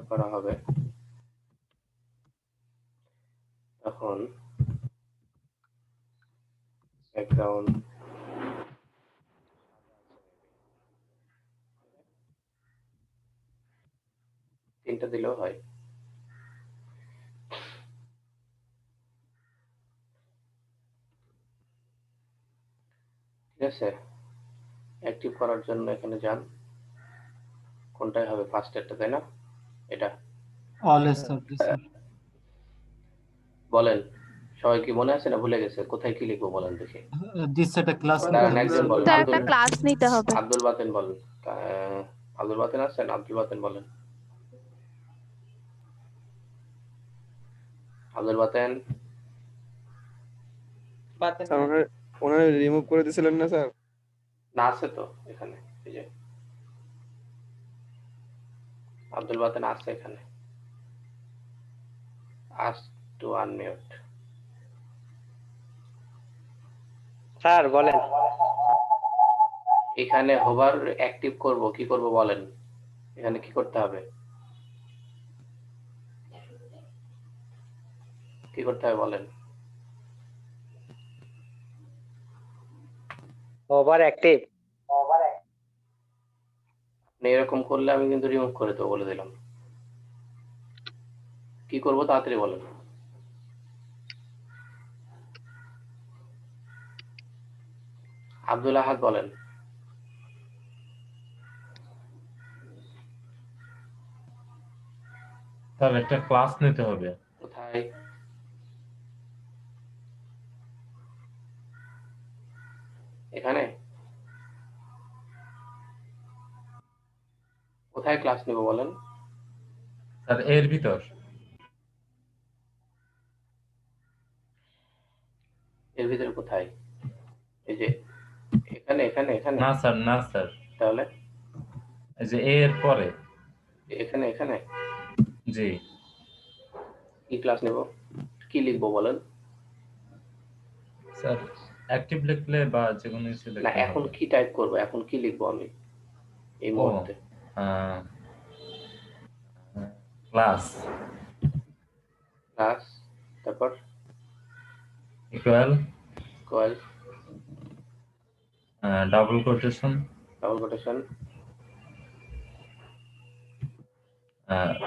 করা হবে তখন ব্যাকগ্রাউন্ড তিনটা দিলেও হয়। ঠিক আছে, অ্যাক্টিভ করার জন্য এখানে যান, কোনটাই হবে ফার্স্ট এরটা, তাই না? এটা অলওয়েজ স্যার। জি স্যার। বলেন সবাই কি মনে আছে না ভুলে গেছে? কোথায় কি লিখবো বলেন দেখি। জি স্যার একটা ক্লাস দাঁড়ান একজন বলেন। স্যার একটা ক্লাস নিতে হবে। আব্দুল বাতেন বলেন। আব্দুল বাতেন আছেন? আব্দুল বাতেন বলেন। আব্দুল বাতেন ওনারা রিমুভ করে দিয়েছিলেন না স্যার? না আছে তো এখানে, এই যে আব্দুল বাতেন আছে এখানে। Ask two unmute. স্যার বলেন। এখানে হোভার অ্যাক্টিভ করব, কি করব বলেন? এখানে কি করতে হবে? কি করতে হবে বলেন? Over active. আপনি এরকম করলে আমি কিন্তু রিমুভ করে দেবো, বলে দিলাম। কি করব তাড়াতাড়ি বলেন। আব্দুল আহাদ বলেন। স্যার একটা ক্লাস নিতে হবে। কোথায়? এখানে? কোথায় ক্লাস নিব বলেন? স্যার এর ভিতর। এর ভিতরে কোথায়? এই যে এখানে এখানে এখানে? না স্যার, না স্যার, তাহলে এই যে এর পরে এখানে এখানে? জি। কি ক্লাস নেব, কি লিখবো বলেন? স্যার অ্যাক্টিভ লিখলে বা যে কোনো কিছু না লিখলে এখন হবে। কি টাইপ করব, এখন কি লিখবো আমি এই মুহূর্তে? ক্লাস ক্লাস তারপর equal coil double quotation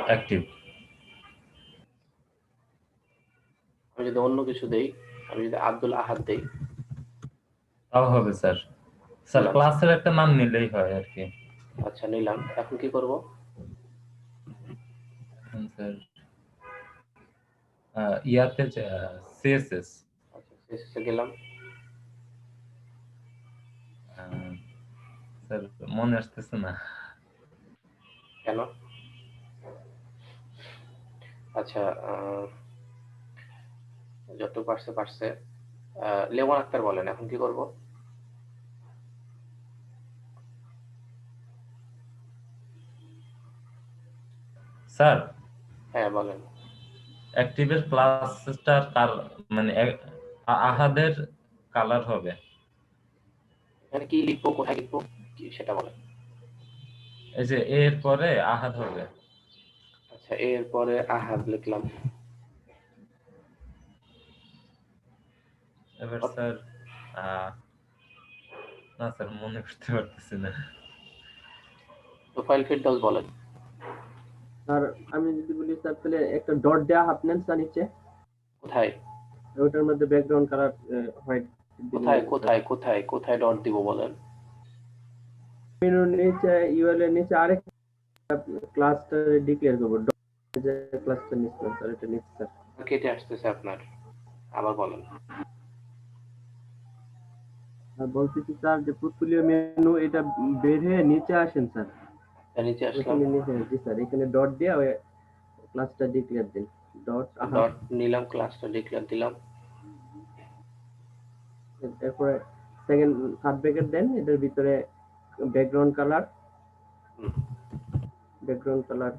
active. আমি যদি অন্য কিছু দেই, আমি যদি আব্দুল আহাদ দেই তাও হবে স্যার। স্যার ক্লাসের একটা নাম নিলেই হয় আর কি। আচ্ছা নিলাম, এখন কি করব? এখন স্যার ইয়াতে সিএসএস। আচ্ছা সিএসএস গেলাম। স্যার মনে আসতেছে না কেন? আচ্ছা যত পারছে লেমন আক্তার বলেন, এখন কি করব? স্যার হ্যাঁ বলেন। অ্যাক্টিভের ক্লাসটা কার মানে আহাদের কালার হবে। এখানে কি লিখবো, কোথায় লিখবো, কি সেটা বলেন। এই যে এর পরে আহাদ হবে। আচ্ছা, এর পরে আহাদ লিখলাম। এবার স্যার না স্যার মনে করতে পারতেছি না। প্রোফাইল ফিল্টার বলেন। স্যার আমি যদি বলি স্যার, তাহলে একটা ডট দেওয়া হাফ নেন স্যার নিচে, কোথায় ওটার মধ্যে ব্যাকগ্রাউন্ড কালার হোয়াইট। কোথায় কোথায় কোথায় কোথায় ডট দিব বলেন। মেনুর নিচে ইউএল এর নিচে আরেক ক্লাসটা ডিক্লেয়ার করব, ডট যে ক্লাসটা নিচে স্যার, এটা নিচে স্যার কেটে আসতেছে আপনার, আবার বলেন। আর বলতেছি স্যার যে পোর্টফোলিও মেনু এটা বের হয়ে নিচে আসেন স্যার, নিচে আসলাম। ওখানে নিচে, জি স্যার, এখানে ডট দিয়ে ওই ক্লাসটা ডিক্লেয়ার দিন। ডট ডট নিলাম, ক্লাসটা ডিক্লেয়ার দিলাম। এরপরে সেকেন্ড থার্ড ব্র্যাকেট দেন, এটার ভিতরে background colour, background colour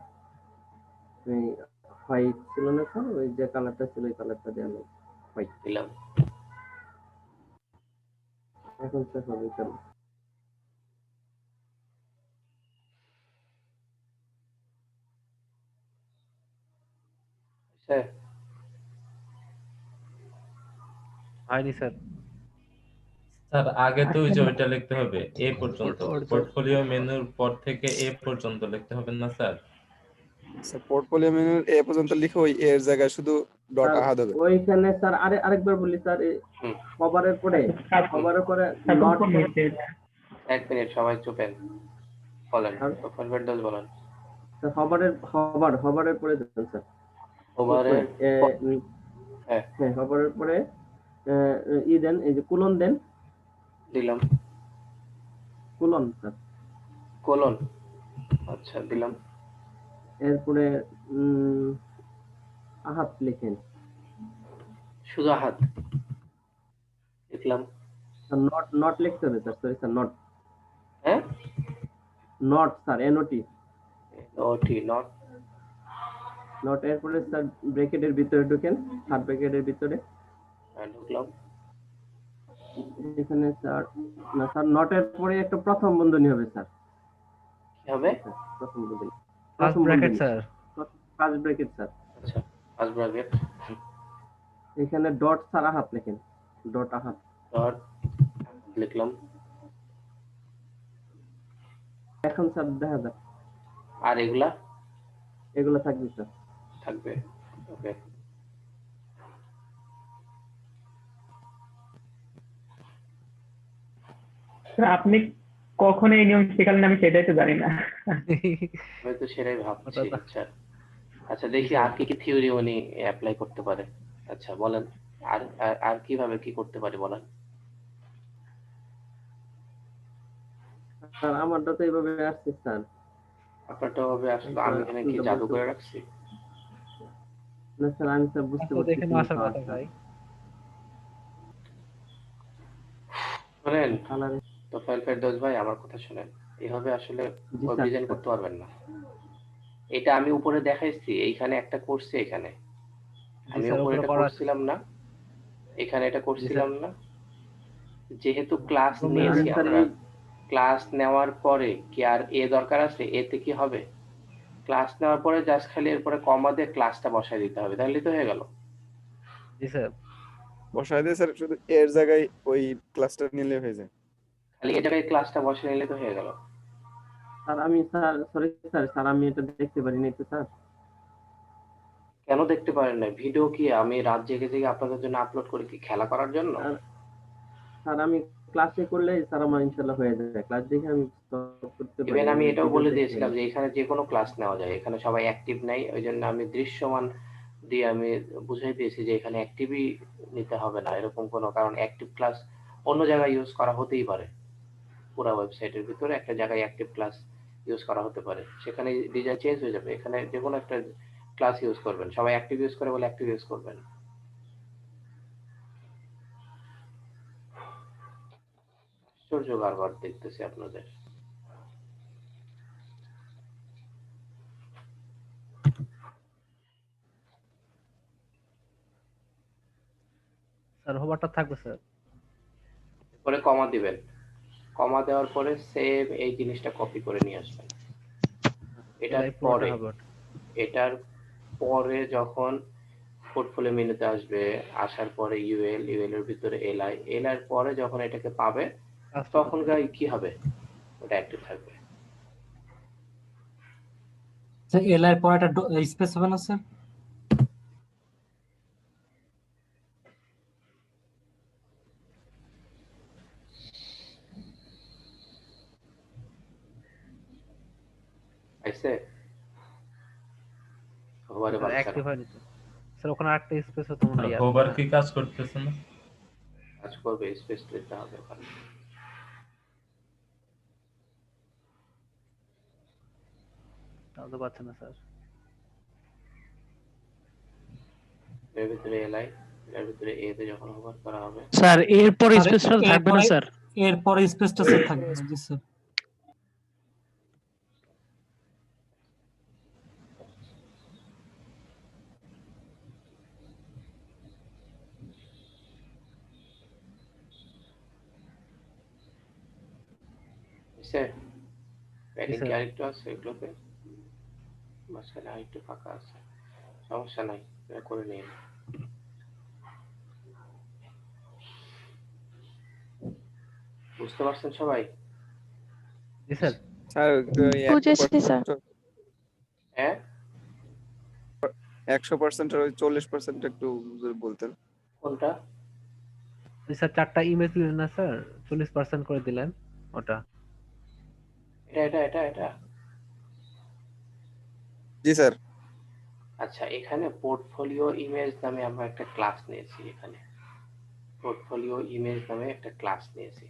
white ছিল না স্যার, ওই যে কালারটা ছিল ওই কালারটা দেওয়া হবে, হোয়াইট দিলাম। এখন স্যার হবে স্যার। হয়নি স্যার। স্যার আগে তো ওই যে ওইটা লিখতে হবে এ পর্যন্ত, পোর্টফোলিও মেনুর পর থেকে এ পর্যন্ত লিখতে হবে না স্যার? স্যার পোর্টফোলিও মেনুর এ পর্যন্ত লিখে ওই এর জায়গায় শুধু ডট আহাদ হবে। ওইখানে স্যার আরেকবার বলি স্যার, কভারের পরে নট। এক মিনিট সবাই চুপেন, বলেন প্রোফাইল ফিল্টার বলেন। স্যার হভারের পরে দেন স্যার, হভারের হ্যাঁ হভারের পরে ই দেন, এই যে কোলন দেন। দিলাম কোলন স্যার, কোলন, আচ্ছা দিলাম। এরপরে আহাত লিখেন, শুধু আহাত লিখলাম। নট লিখতে হবে স্যার, সরি স্যার, নট, হ্যাঁ নট স্যার, এনওটি ওটি নট। নট এরপরে স্যার ব্র্যাকেটের ভিতরে ঢোকেন, থার্ড ব্র্যাকেটের ভিতরে ঢুকলাম। এখানে স্যার না স্যার, নটের পরে একটা প্রথম বন্ধনী হবে স্যার। কি হবে? প্রথম বন্ধনী, first bracket sir, first bracket sir. আচ্ছা ফার্স্ট ব্র্যাকেট, এখানে ডট স্যার আহাত লিখেন, ডট আহাত, ডট লিখলাম। এখন স্যার দেখা যাক। আর এগুলা থাকবে স্যার, থাকবে। ওকে, আপনি কখন এই নিয়ম শেখালেন আমি সেটাই তো জানি না। আমি তো সেটাই ভাবছি। আচ্ছা আচ্ছা, দেখি আর কি কি থিওরি উনি অ্যাপ্লাই করতে পারে। আচ্ছা বলেন, আর আর কিভাবে কি করতে পারে বলেন। স্যার আমারটা তো এইভাবে আসছে স্যার। আপনারটা ভাবে আসলে আমি এখানে কি জাদু করে রাখছি? না স্যার, আমি স্যার বুঝতে পারছি দেখে আসার কথা ভাই। শুনেন তো ফাইল ফেরদৌস ভাই, আমার কথা শুনেন। এভাবে আসলে ডিজাইন করতে পারবেন না। এটা আমি উপরে দেখাইছি, এইখানে একটা করছি, এখানে আমি উপরে এটা করছিলাম না, এখানে এটা করছিলাম না। যেহেতু ক্লাস নিয়েছি আমরা, ক্লাস নেওয়ার পরে কি আর এ দরকার আছে? এতে কি হবে? ক্লাস নেওয়ার পরে জাস্ট খালি এরপরে কমা দিয়ে ক্লাসটা বসাই দিতে হবে, তাহলে তো হয়ে গেল। জি স্যার, বসাই দিয়ে স্যার শুধু এর জায়গায় ওই ক্লাসটা নিলে হয়ে যায়। খালি এই জায়গায় ক্লাসটা বসিয়ে নিলে তো হয়ে গেল। স্যার আমি স্যার সরি স্যার, আমি এটা দেখতে পারি নাই তো স্যার। কেন দেখতে পারেন না? ভিডিও কি আমি রাত জেগে জেগে আপনাদের জন্য আপলোড করি কি খেলা করার জন্য? স্যার আমি ক্লাসে করলে স্যার আমার ইনশাআল্লাহ হয়ে যাবে, ক্লাস দেখে আমি করতে পারি। ইভেন আমি এটাও বলে দিয়েছিলাম যে এখানে যে কোনো ক্লাস নেওয়া যায়, এখানে সবাই অ্যাক্টিভ নাই, ওই জন্য আমি দৃশ্যমান দিয়ে আমি বুঝাই দিয়েছি যে এখানে অ্যাক্টিভই নিতে হবে না এরকম কোনো, কারণ অ্যাক্টিভ ক্লাস অন্য জায়গায় ইউজ করা হতেই পারে। পুরো ওয়েবসাইটের ভিতরে একটা জায়গায় অ্যাক্টিভ ক্লাস ইউজ করা হতে পারে, সেখানে ডিজাইন চেঞ্জ হয়ে যাবে। এখানে যে কোনো একটা ক্লাস ইউজ করবেন, সবাই অ্যাক্টিভ ইউজ করে বলে অ্যাক্টিভ ইউজ করবেন। আশ্চর্য বারবার দেখতেছি আপনাদের। স্যার হোভারটা থাকবে স্যার। পরে কমা দিবেন, কমা দেওয়ার পরে সেভ এই জিনিসটা কপি করে নিয়ে আসবেন। এটার এলাই পুরোটা পরে হবে। এটার পরে যখন পোর্টফোলিও মেনুতে আসবে, আসার পরে ইউএল, ইউএল এর ভিতরে এলআই, এলআই এর পরে যখন এটাকে পাবে তখন কি হবে, ওটা অ্যাক্টিভ থাকবে। স্যার এল এর পর একটা স্পেস হবে না স্যার? আইছে হোভারে বাচ্চা অ্যাক্টিভ হয়নি তো স্যার, ওখানে আরেকটা স্পেস হতো মনে হয়। হোভার কি কাজ করতেছে না? কাজ করবে, স্পেস দিতে হবে ওখানে। তাও তো পাচ্ছে না স্যার। এর ভিতরে এলআই, এর ভিতরে এ তে যখন হোভার করা হবে স্যার এরপর স্পেসটা থাকবে না স্যার? এরপর স্পেসটা স্যার থাকবে না। জি স্যার। এসে প্যাডিং কি আরেকটু আছে এগুলোতে, মাঝখানে আরেকটু ফাঁকা আছে, সমস্যা নাই, এটা করে নিন। বুঝতে পারছেন সবাই? জি স্যার। স্যার বুঝেছি স্যার। হ্যাঁ 100% আর ওই 40% একটু যদি বলতেন। কোনটা? স্যার 4টা ইমেজ দিলেন না স্যার, 40% করে দিলেন ওটা। এটা জি স্যার। আচ্ছা, এখানে পোর্টফোলিও ইমেজ নামে আমরা একটা ক্লাস নিয়েছি। এখানে পোর্টফোলিও ইমেজ নামে একটা ক্লাস নিয়েছি।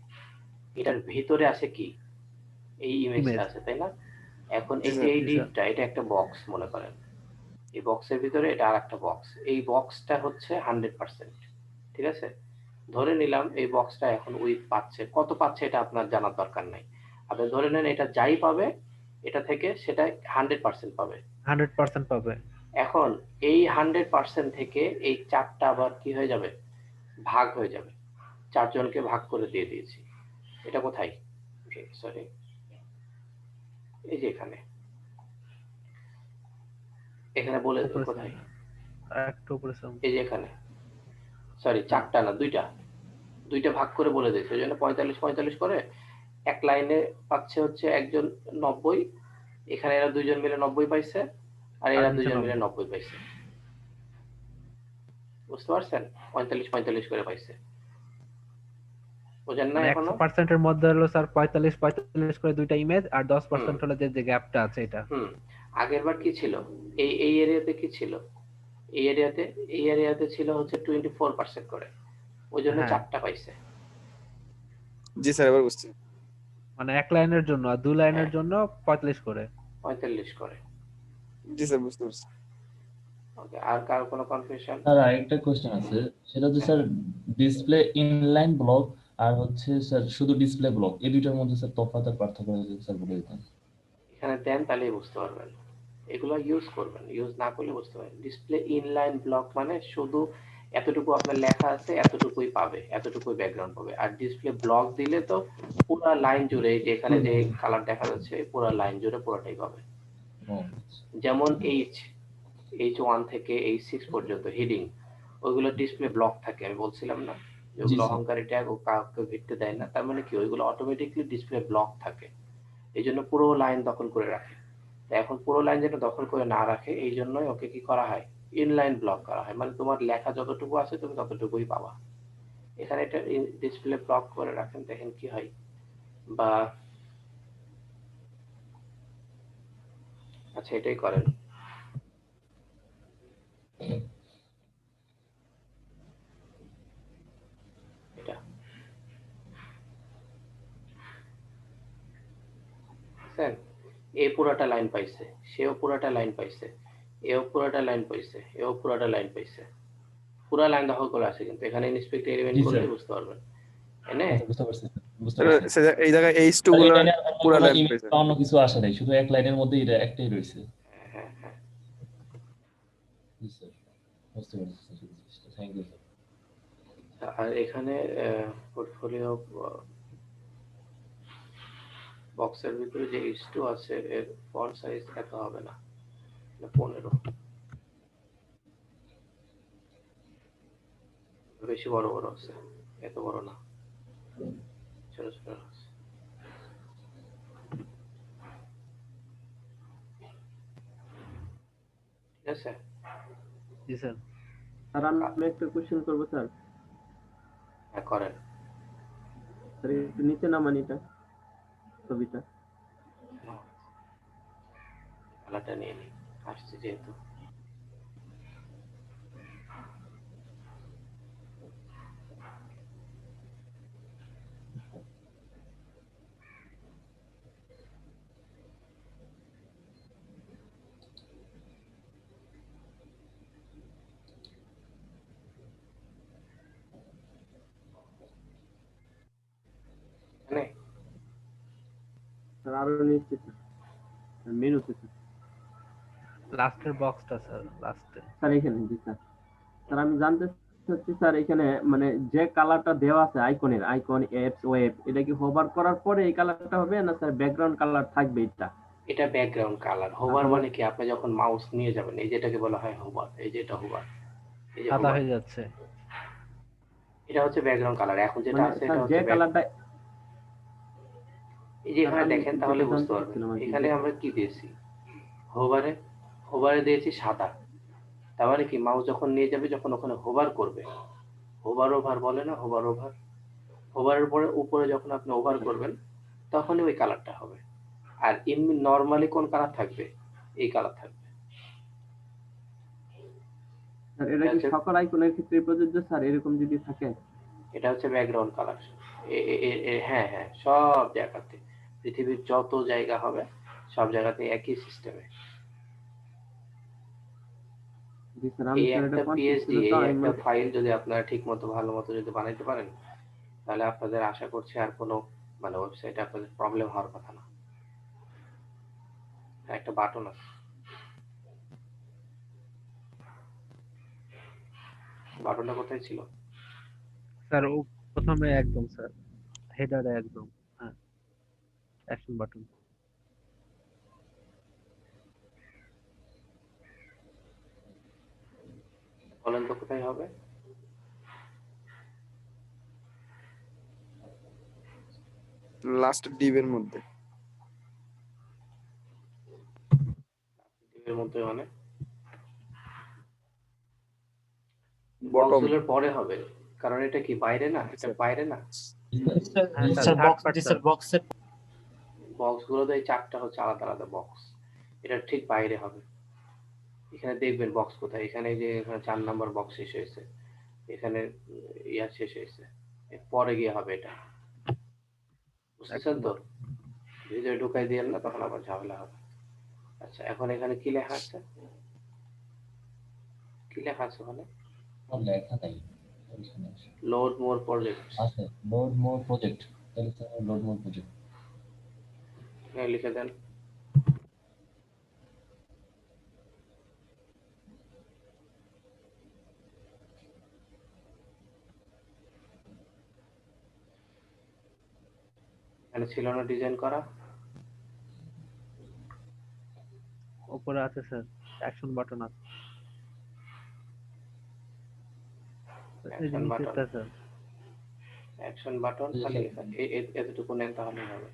এটার ভিতরে আছে কি, এই ইমেজটা আছে, তাই না? এখন এই যে এই ডিপটা, এটা একটা বক্স মনে করেন, এই বক্সের ভিতরে এটা আরেকটা বক্স, এই বক্সটা হচ্ছে 100%, ঠিক আছে? ধরে নিলাম এই বক্সটা এখন উইথ পাচ্ছে, কত পাচ্ছে এটা আপনার জানার দরকার নাই। আপনি ধরে নেন এটা যাই পাবে এটা থেকে সেটা 100% পাবে। 100% পাবে। এখন এই 100% থেকে এই 4টা আবার কি হয়ে যাবে, ভাগ হয়ে যাবে। 4 জনকে ভাগ করে দিয়ে দিয়েছি। এটা কোথায়, সরি এই যে এখানে, এখানে বলে কোথায়, একটু উপরে এই যে এখানে, সরি 4টা না, দুইটা ভাগ করে বলে দিয়েছে। ওই জন্য 45 করে এক লাইনে পাচ্ছে হচ্ছে একজন 90, এখানে এরা দুইজন মিলে 90 পাইছে, আর এরা দুইজন মিলে 90 পাইছে। বুঝতে পারছেন? 45 করে পাইছে। বুঝেন না এখনো? 100% এর মধ্যে হলো স্যার 45 করে দুইটা ইমেজ, আর 10% হলো যে গ্যাপটা আছে এটা। আগের বার কি ছিল, এই এরিয়াতে কি ছিল, এই এরিয়াতে ছিল হচ্ছে 24% করে, ওই জন্য 4টা পাইছে। জি স্যার, এবার বুঝছি। মানে এক লাইনের জন্য আর 2 লাইনের জন্য 45 করে। 45 করে। জি স্যার, বুঝতে পারছি। ওকে, আর কার কোনো কনফিউশন? স্যার আরেকটা কোশ্চেন আছে, সেটা হচ্ছে স্যার ডিসপ্লে ইনলাইন ব্লক আর হচ্ছে স্যার শুধু ডিসপ্লে ব্লক, এই দুইটার মধ্যে স্যার তফাৎ আর পার্থক্য আছে স্যার বলে দিতেন। এখানে দেন তাহলেই বুঝতে পারবেন, এগুলো ইউজ করবেন, ইউজ না করলে বুঝতে পারবেন। ডিসপ্লে ইনলাইন ব্লক মানে শুধু এতটুকু আপনার লেখা আছে, এতটুকুই পাবে, এতটুকুই ব্যাকগ্রাউন্ড পাবে। আর ডিসপ্লে ব্লক দিলে তো পুরো লাইন জুড়ে, যে এখানে যে কালার দেখা যাচ্ছে পুরো লাইন জুড়ে পুরোটাই পাবে। যেমন H1 থেকে H6 পর্যন্ত হেডিং, ওইগুলো ডিসপ্লে ব্লক থাকে, আমি বলছিলাম না যেগুলো অহংকারী ট্যাগ ও কাউকে ভিত্তি দেয় না, তার মানে কি ওইগুলো অটোমেটিকলি ডিসপ্লে ব্লক থাকে, এই জন্য পুরো লাইন দখল করে রাখে। এখন পুরো লাইন যেটা দখল করে না রাখে, এই জন্যই ওকে কি করা হয়, ইনলাইন ব্লক করা হয়। মানে তোমার লেখা যতটুকু আছে তুমি ততটুকুই পাবা। এখানে এটা ডিসপ্লে ব্লক করে রাখেন, দেখেন কি হয়। বা আচ্ছা এটাই করেন, এটা এই পুরাটা লাইন পাইছে, সেও পুরাটা লাইন পাইছে, এও পুরাটা লাইন পাইছে, এও পুরাটা লাইন পাইছে, পুরা লাইন দখল করে আছে। কিন্তু এখানে ইন্সপেক্ট এলিমেন্ট করলে বুঝতে পারবেন। এনে বুঝতে পারছি, বুঝতে পারছি। এই জায়গায় H2 গুলো পুরো লাইন পাইছে, অন্য কিছু আসে নাই, শুধু এক লাইনের মধ্যে এটা একটাই রয়েছে। হ্যাঁ জি স্যার, বুঝতে পারছি স্যার। Thank you sir. আর এখানে পোর্টফোলিও বক্সের ভিতরে যে H2 আছে এর ফন্ট সাইজ এত হবে না, 15, বেশি বড় বড় আছে, এত বড় না, ছোট ছোট আছে। ঠিক আছে জি স্যার। স্যার আমি একটা কোশ্চেন করবো স্যার। হ্যাঁ করেন। স্যার একটু নিচে নামান এটা ছবিটা। খেলাটা নিয়ে নি, আসছে যেহেতু। এখানে স্যার আরো নিচে স্যার, মেনুতে স্যার। লাস্টের বক্সটা স্যার, লাস্টে। স্যার এখানে, জি স্যার। স্যার আমি জানতে চাচ্ছি স্যার এখানে মানে যে কালারটা দেওয়া আছে আইকনের, আইকন অ্যাপস ওয়েব, এটা কি হোভার করার পরে এই কালারটা হবে না স্যার ব্যাকগ্রাউন্ড কালার থাকবে এটা? এটা ব্যাকগ্রাউন্ড কালার। হোভার মানে কি, আপনি যখন মাউস নিয়ে যাবেন, এই যেটাকে বলা হয় হোভার, এই যেটা হোভার, এই যে সাদা হোভার, হয়ে যাচ্ছে। এটা হচ্ছে ব্যাকগ্রাউন্ড কালার। এখন যেটা মানে আছে স্যার এটা যে হচ্ছে কালারটা, এই যে এখানে আমি দেখেন তাহলে যেটা বুঝতে জানতে পারবেন। চাচ্ছিলাম আর কি, এখানে আমরা কি দিয়েছি, হোভারে, হোভারে দিয়েছি সাদা। তার মানে কি, মাউস যখন নিয়ে যাবে, যখন ওখানে হোভার করবে, হোভার ওভার বলে না, হোভার ওভার, হোভারের পরে উপরে যখন আপনি ওভার করবেন তখনই ওই কালারটা হবে। আর এমনি নরমালি কোন কালার থাকবে, এই কালার থাকবে। স্যার এটা কি সকল আইকনের ক্ষেত্রে প্রযোজ্য স্যার এরকম যদি থাকে? এটা হচ্ছে ব্যাকগ্রাউন্ড কালার। হ্যাঁ হ্যাঁ, সব জায়গাতে, পৃথিবীর যত জায়গা হবে সব জায়গাতে একই সিস্টেমে। জি স্যার, আমি এই স্যার একটা এটা কনফিউজ পিএসডি, ছিল তো এই আমি একটা ফাইল যদি আপনারা ঠিক মতো ভালো মতো যদি বানাইতে পারেন, তাহলে আপনাদের আশা করছি আর কোনো মানে ওয়েবসাইটে আপনাদের প্রবলেম হওয়ার কথা না। একটা বাটন আছে, বাটনটা কোথায় ছিল স্যার ও প্রথমে একদম স্যার, হেডারে একদম, হ্যাঁ, অ্যাকশন বাটন। বলেন তো কোথায় হবে? লাস্ট ডিভের মধ্যে। এর মধ্যে মানে বটম। বক্সগুলোর পরে হবে, কারণ এটা কি বাইরে না, এটা বাইরে না। বক্সগুলো তো এই চারটা হচ্ছে আলাদা আলাদা বক্স, এটা ঠিক বাইরে হবে। এখানে দেখবেন বক্স কোথায়, এখানে যে এখানে 4 নাম্বার বক্স শেষ হয়েছে, এখানে ইয়া শেষ হয়েছে, এর পরে গিয়ে হবে এটা। বুঝতেছেন তো? ভিতরে ঢুকাই দিয়েন না, তখন আবার ঝামেলা হবে। আচ্ছা, এখন এখানে কি লেখা আছে, কি লেখা আছে ওখানে? লেখা নাই ওইখানে। লোড মোর প্রজেক্ট আছে, লোড মোর প্রজেক্ট, তাহলে তো লোড মোর প্রজেক্ট লিখে দেন। এখানে ছিল না ডিজাইন করা? উপরে আছে স্যার, অ্যাকশন বাটন আছে। অ্যাকশন বাটন, অ্যাকশন বাটন খালি এতটুকু নেন তাহলে হবে।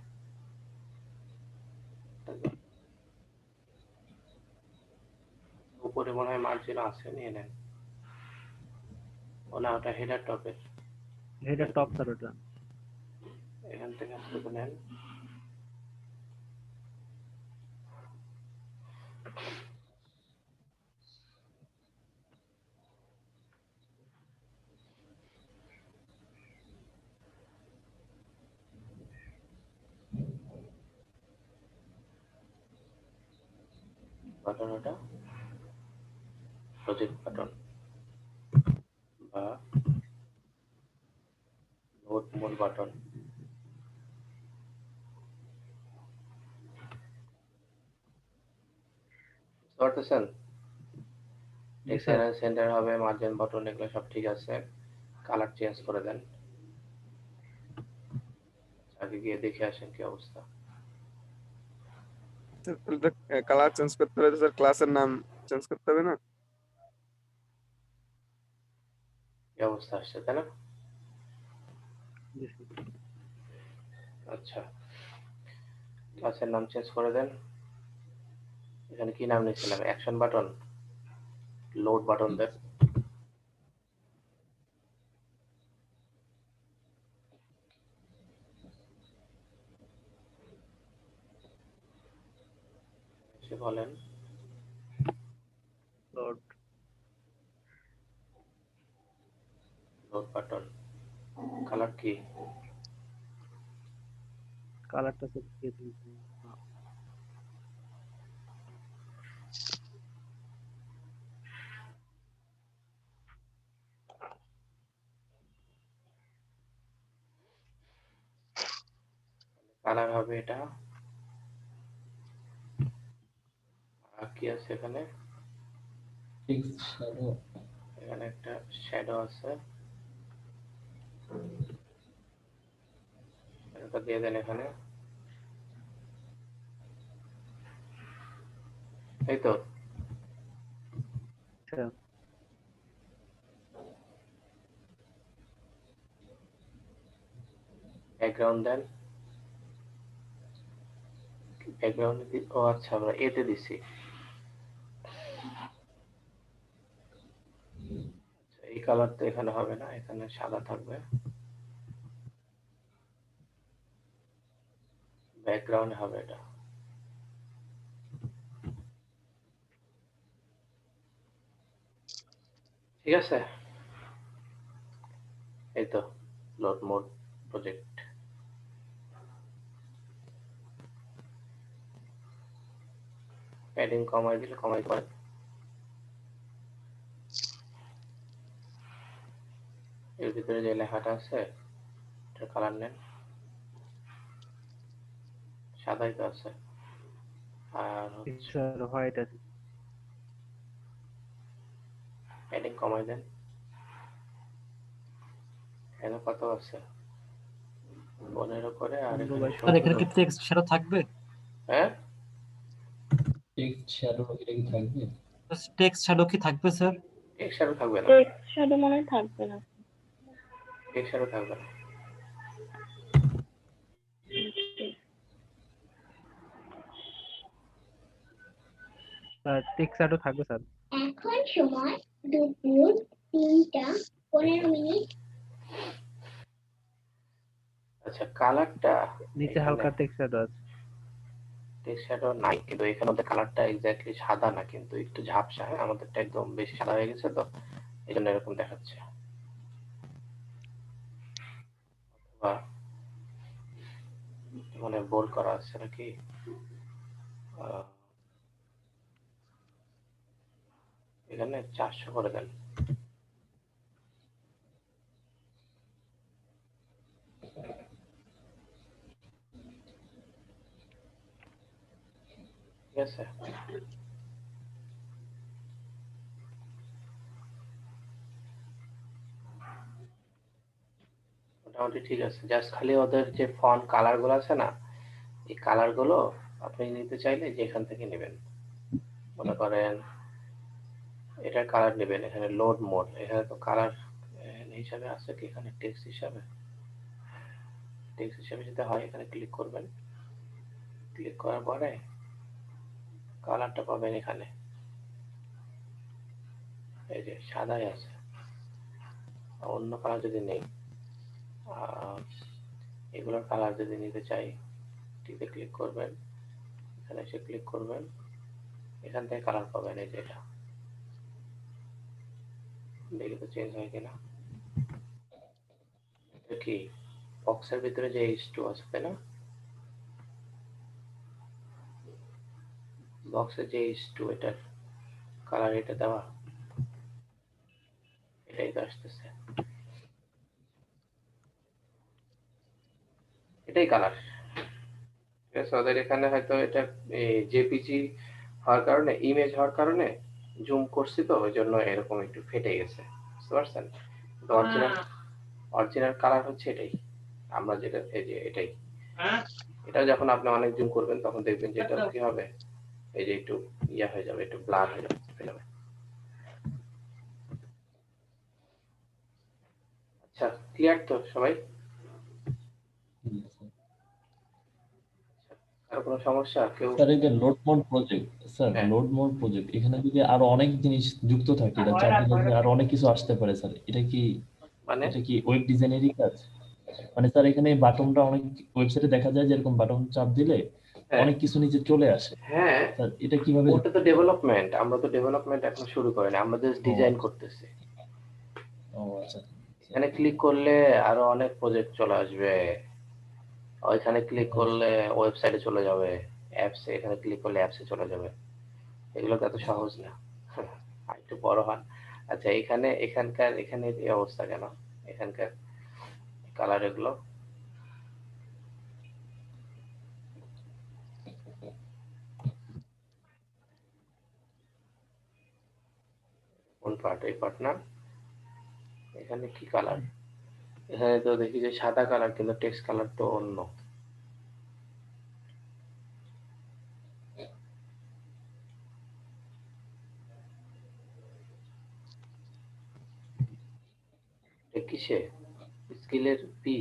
উপরে মনে হয় মার্জিন আছে, নিয়ে নেন। ও না, ওটা হেডার টপের, হেডার টপ স্যার ওটা। এখান থেকে এতটুকু নেন। বাটন ওটা প্রজেক্ট বাটন বা নোট মোড বাটন। পারতেছেন? সেন্টার হবে, মার্জিন বাটন, এগুলো সব ঠিক আছে। কালার চেঞ্জ করে দেন। আগে গিয়ে দেখে আসেন কি অবস্থা। কালার চেঞ্জ করতে হলে স্যার ক্লাসের নাম চেঞ্জ করতে হবে না? কি অবস্থা আসছে তাই না? আচ্ছা, ক্লাসের নাম চেঞ্জ করে দেন। এখানে কি নাম নিয়েছিলাম? অ্যাকশন বাটন, লোড বাটন দেন। এসে বলেন লোড বাটন, কালার কি? কালারটা সেট দিয়ে দিন। কালার হবে এটা। আর কি আছে এখানে? এখানে একটা শ্যাডো আছে, এটা দিয়ে দেন এখানে। এই তো ব্যাকগ্রাউন্ড দেন। ব্যাকগ্রাউন্ড ও আচ্ছা আমরা এতে দিছি। এই কালার তো এখানে হবে না, এখানে সাদা থাকবে। ব্যাকগ্রাউন্ড হবে এটা। ঠিক আছে, এই তো লোড মোড প্রজেক্ট। প্যাডিং কমাই দিলে কমাই পারেন। এর ভিতরে যে লেখাটা আছে এটা কালার নেন, সাদাই তো আছে। আর হচ্ছে হোয়াইট আছে। প্যাডিং কমাই দেন। এখানে কত আছে? 15 করে। আর স্যার এখানে কি টেক্সট শ্যাডো থাকবে? হ্যাঁ, টেক্সট শ্যাডো এটা কি থাকবে? টেক্সট শ্যাডো কি থাকবে স্যার? টেক্সট শ্যাডো থাকবে না। টেক্সট শ্যাডো মনে হয় থাকবে না। টেক্সট শ্যাডো থাকবে না। স্যার টেক্সট শ্যাডো থাকবে স্যার। এখন সময় দুপুর 3:15। আচ্ছা, কালারটা নিচে হালকা টেক্সট শ্যাডো আছে। টেক্সট শ্যাডো নাই, কিন্তু এখানে আমাদের কালারটা এক্স্যাক্টলি সাদা না, কিন্তু একটু ঝাপসা। হ্যাঁ, আমাদেরটা একদম বেশি সাদা হয়ে গেছে তো এইজন্য এরকম দেখাচ্ছে। অথবা মানে বোল্ড করা আছে নাকি? এখানে 400 করে দেন। ঠিক আছে, মোটামুটি ঠিক আছে। জাস্ট খালি ওদের যে ফন্ট কালার গুলো আছে না, এই কালার গুলো আপনি নিতে চাইলে যে এখান থেকে নেবেন। মনে করেন এটার কালার নেবেন, এখানে লোড মোড, এখানে তো কালার হিসাবে আছে কি? এখানে টেক্সট হিসাবে, টেক্সট হিসাবে যদি হয় এখানে ক্লিক করবেন। ক্লিক করার পরে কালারটা পাবেন এখানে, এই যে সাদাই আছে। অন্য কালার যদি নেই, এগুলোর কালার যদি নিতে চাই, টিতে ক্লিক করবেন, এখানে এসে ক্লিক করবেন, এখান থেকে কালার পাবেন। এই যে এটা, দেখি তো চেঞ্জ হয় কিনা। এটা কি বক্সের ভিতরে যে H2 আছে তাই না? বক্সের যে H2 এটার কালার এটা দেওয়া, এটাই তো আসতেছে, এটাই কালার। ঠিক আছে, ওদের এখানে হয়তো এটা জেপিজি হওয়ার কারণে, ইমেজ হওয়ার কারণে জুম করছি তো ওই জন্য এরকম একটু ফেটে গেছে, বুঝতে পারছেন? অরিজিনাল অরিজিনাল কালার হচ্ছে এটাই, আমরা যেটা এই যে এটাই। এটা যখন আপনি অনেক জুম করবেন তখন দেখবেন যে এটা কি হবে, এই যে একটু ইয়া হয়ে যাবে, একটু ব্লার হয়ে যাবে। আচ্ছা, ক্লিয়ার তো সবাই? আর কোনো সমস্যা কেউ? স্যার এই যে load mode project, sir load mode project এখানে যদি আরো অনেক জিনিস যুক্ত থাকে, এটা চাপ দিলে যে আরো অনেক কিছু আসতে পারে স্যার, এটা কি ওয়েব ডিজাইনেরই কাজ? মানে স্যার এখানে বাটনটা অনেক ওয়েবসাইটে দেখা যায় যে এরকম বাটন চাপ দিলে অনেক কিছু নিচে চলে আসে। হ্যাঁ, স্যার এটা কিভাবে? ওটা তো ডেভেলপমেন্ট, আমরা তো ডেভেলপমেন্ট এখন শুরু করিনি, আমরা জাস্ট ডিজাইন করতেছি। ও আচ্ছা। এখানে ক্লিক করলে আরো অনেক প্রজেক্ট চলে আসবে, ওইখানে ক্লিক করলে ওয়েবসাইটে চলে যাবে, অ্যাপসে এখানে ক্লিক করলে অ্যাপসে চলে যাবে। এগুলো তো এত সহজ না, একটু বড় হন। আচ্ছা, এখানকার এখানে এই অবস্থা কেন? এখানকার কালার এগুলো কোন পার্ট? এই পার্ট না, এখানে কি কালার? এখানে তো দেখি যে সাদা কালার, কিন্তু টেক্সট কালার তো অন্য। কিসে? স্কিলের পি?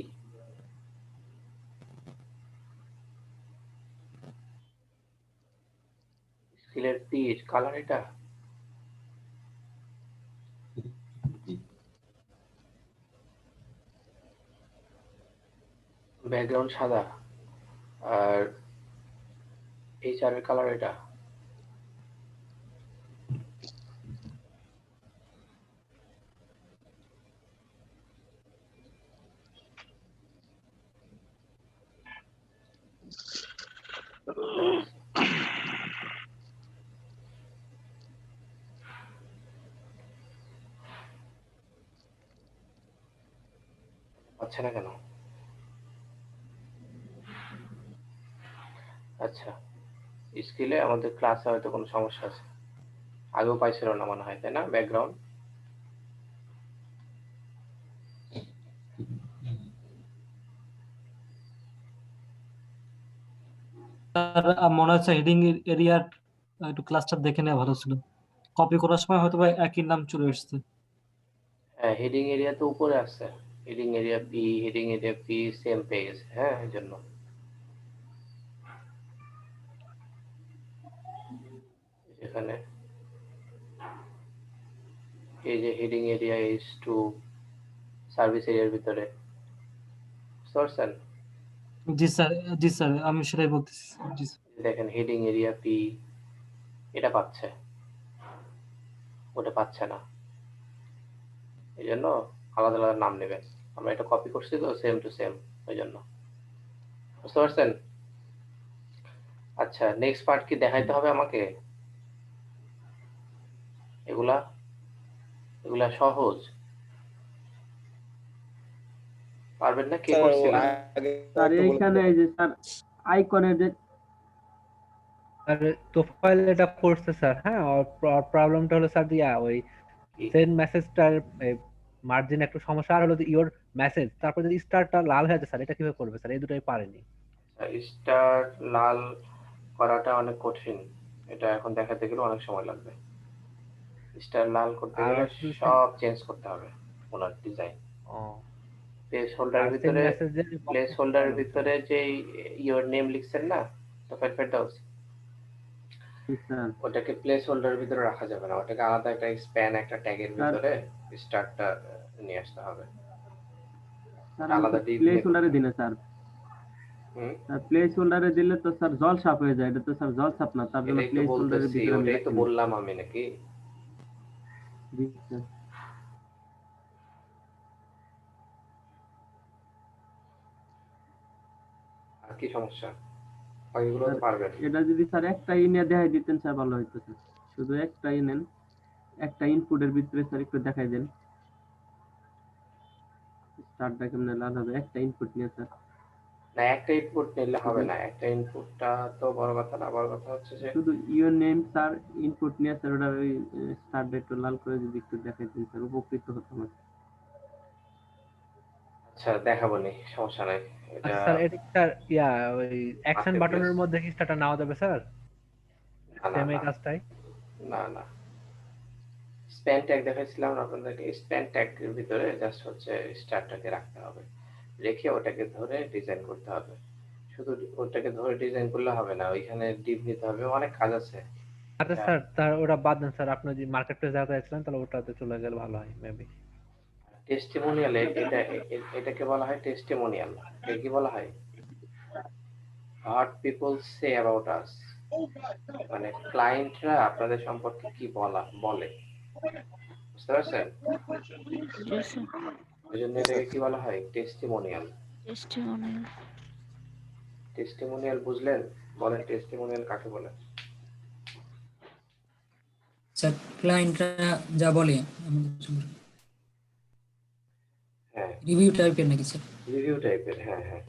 স্কিলের পি কালার এটা? ব্যাকগ্রাউন্ড সাদা আর এই চারের কালার এটা? আচ্ছা না কেন? আচ্ছা, স্কিলে আমাদের ক্লাসে হয়তো কোনো সমস্যা আছে, আগেও পাইছিল না মনে হয়, তাই না? ব্যাকগ্রাউন্ড মনে হচ্ছে হেডিং এরিয়ার একটু ক্লাস্টার দেখে নেওয়া ভালো ছিল, কপি করার সময় হয়তো বা একই নাম চলে এসেছে। হ্যাঁ, হেডিং এরিয়া তো উপরে আছে, হেডিং এরিয়া পি সেম পেজ। হ্যাঁ, এই জন্য এখানে এই যে heading area is to service এরিয়ার ভিতরে, বুঝতে পারছেন? জি স্যার আমি সেটাই বলতেছি। জি দেখেন হেডিং এরিয়া পি এটা পাচ্ছে, ওটা পাচ্ছে না, এই জন্য আলাদা আলাদা নাম নেবেন। আমরা এটা কপি করছি তো সেম টু সেম, ওই জন্য, বুঝতে পারছেন? আচ্ছা, নেক্সট পার্ট কি দেখাইতে হবে আমাকে? এগুলা সহজ, পারবেন না? কে করছিল? স্যার এইখানে এই যে স্যার আইকনের যে আর তোফাইল এটা করছে স্যার। হ্যাঁ, প্রবলেমটা হলো স্যার দিয়া ওই সেন্ড মেসেজটার মার্জিন একটু সমস্যা, আর হলো ইওর মেসেজ, তারপর যদি স্টারটা লাল হয়ে যায় স্যার, এটা কিভাবে করবে স্যার? এই দুটোই পারেনি। স্টার লাল করাটা অনেক কঠিন, এটা এখন দেখাতে গেলে অনেক সময় লাগবে। স্টার লাল করতে গেলে সব চেঞ্জ করতে হবে ওনার ডিজাইন। প্লেস হোল্ডারের ভিতরে যে ইওর নেম লিখছেন না তোফাইল ফেরদৌস, ওটাকে প্লেস হোল্ডারের ভিতরে রাখা যাবে না, ওটাকে আলাদা একটা স্প্যান একটা ট্যাগের ভিতরে স্টারটা নিয়ে আসতে হবে। আলাদা প্লেস হোল্ডারে দিলে স্যার, প্লেস হোল্ডারে দিলে তো স্যার জল সাপ হয়ে যায়, এটা তো স্যার জল সাপ না, তার জন্য প্লেস হোল্ডারের ভিতরে ওটাই তো বললাম আমি নাকি। জি স্যার। আর কি সমস্যা? বাকিগুলো তো পারবেন। এটা যদি স্যার একটা ইনে দেখাই দিতেন স্যার ভালো হতো স্যার, শুধু একটাই নেন, একটা ইনপুটের ভিতরে স্যার একটু দেখাই দেন স্টারটা কেমনে লাল হবে, একটা ইনপুট নিয়ে স্যার। না, একটা ইনপুট নিলে হবে না, একটা ইনপুটটা তো বড় কথা না, বড় কথা হচ্ছে যে শুধু ইওর নেম স্যার ইনপুট নিয়ে স্যার ওটা ওই স্টারটা একটু লাল করে যদি একটু দেখাই দিন স্যার, উপকৃত হতাম। আচ্ছা দেখাবো নি, সমস্যা নাই। এটা আচ্ছা স্যার, এটা কি স্যার ওই অ্যাকশন Marketplace। বাটনের মধ্যে কি স্টারটা নেওয়া যাবে স্যার? না সেম এই কাজটাই? না স্প্যান ট্যাগ দেখাইছিলাম না আপনাদেরকে। স্প্যান ট্যাগের ভিতরে জাস্ট হচ্ছে স্টারটাকে রাখতে হবে, রেখে ওটাকে ধরে ডিজাইন করতে হবে। শুধু ওটাকে ধরে ডিজাইন করলে হবে না, ওইখানে ডিপ নিতে হবে, অনেক কাজ আছে। আচ্ছা স্যার, তার ওটা বাদ দেন স্যার, আপনি যদি মার্কেট প্লেস দেখাতে চাইছিলেন তাহলে ওটাতে চলে গেলে ভালো হয় মেবি। টেস্টিমোনিয়াল, এটাকে বলা হয় টেস্টিমোনিয়াল। এটা কি বলা হয়? What people say about us, মানে ক্লায়েন্টরা আপনাদের সম্পর্কে কি বলে, বুঝতে পারছেন? ওই জন্য এটাকে কি বলা হয়? টেস্টিমোনিয়াল। টেস্টিমোনিয়াল বুঝলেন? বলেন টেস্টিমোনিয়াল কাকে বলে? স্যার ক্লায়েন্টরা যা বলে হ্যাঁ, রিভিউ টাইপের নাকি স্যার? রিভিউ টাইপের, হ্যাঁ।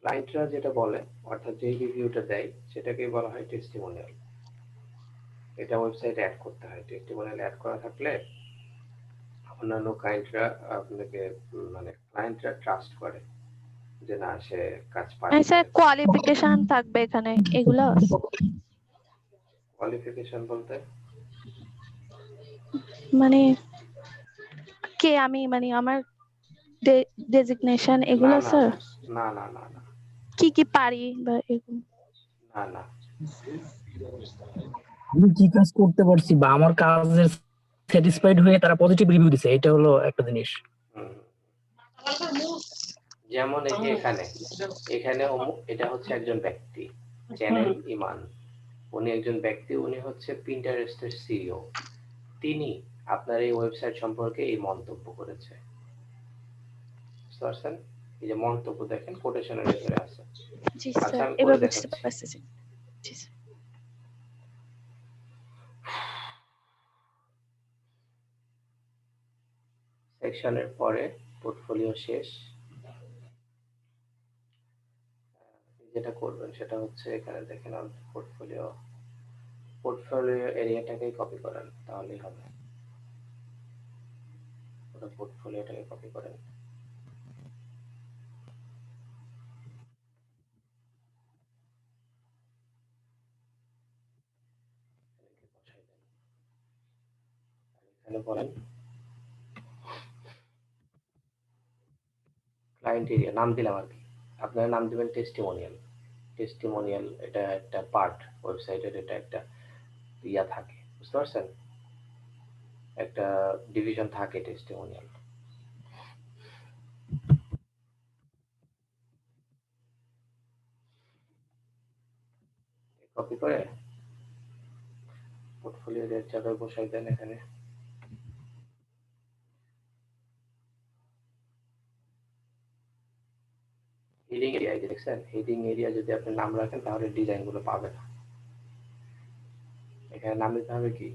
ক্লায়েন্টরা যেটা বলে, অর্থাৎ যে রিভিউটা দেয়, সেটাকেই বলা হয় টেস্টিমোনিয়াল। এটা ওয়েবসাইটে অ্যাড করতে হয়। টেস্টিমোনিয়াল অ্যাড করা থাকলে অন্যান্য ক্লায়েন্টরা আপনাকে, মানে ক্লায়েন্টরা ট্রাস্ট করে যে না, সে কাজ পারে। স্যার কোয়ালিফিকেশন থাকবে এখানে এগুলো? কোয়ালিফিকেশন বলতে মানে কে আমি, মানে আমার ডেজিগনেশন এগুলো স্যার? না কি পারি বা এগুলো? না আমি কি কাজ করতে পারছি বা আমার কাজের স্যাটিসফাইড হয়ে তারা পজিটিভ রিভিউ দিছে, এটা হলো একটা জিনিস। যেমন এই যে এখানে এটা হচ্ছে একজন ব্যক্তি, চ্যানেল ইমান। উনি একজন ব্যক্তি, উনি হচ্ছে পিন্টারেস্টের সিইও। তিনি আপনার এই ওয়েবসাইট সম্পর্কে এই মন্তব্য করেছে, বুঝতে পারছেন? এই যে মন্তব্য দেখেন, কোটেশনের ভিতরে আছে। জি আচ্ছা, স্যার, আমি এবার পড়ে বুঝতে দেখাচ্ছি। পারছি। জি স্যার। সেকশনের পরে পোর্টফোলিও শেষ। যেটা করবেন সেটা হচ্ছে এখানে দেখেন পোর্টফোলিও এরিয়াটাকেই কপি করেন, তাহলেই হবে। ওটা পোর্টফোলিওটাকে কপি করেন। এখানে বলেন ক্লায়েন্ট এরিয়া, নাম দিলাম আর কি। আপনারা নাম দিবেন টেস্টিমোনিয়াল। এটা একটা পার্ট ওয়েবসাইটের, এটা একটা থাকে, বুঝতে পারছেন? একটা ডিভিশন থাকে টেস্টিমোনিয়াল। কপি করে পোর্টফোলিওর এর জায়গায় বসাই দেন এখানে। হেডিং এরিয়া, এই যে দেখছেন, হেডিং এরিয়া যদি আপনি নাম রাখেন তাহলে ডিজাইন গুলো পাবে না। এখানে নাম দিতে হবে কি?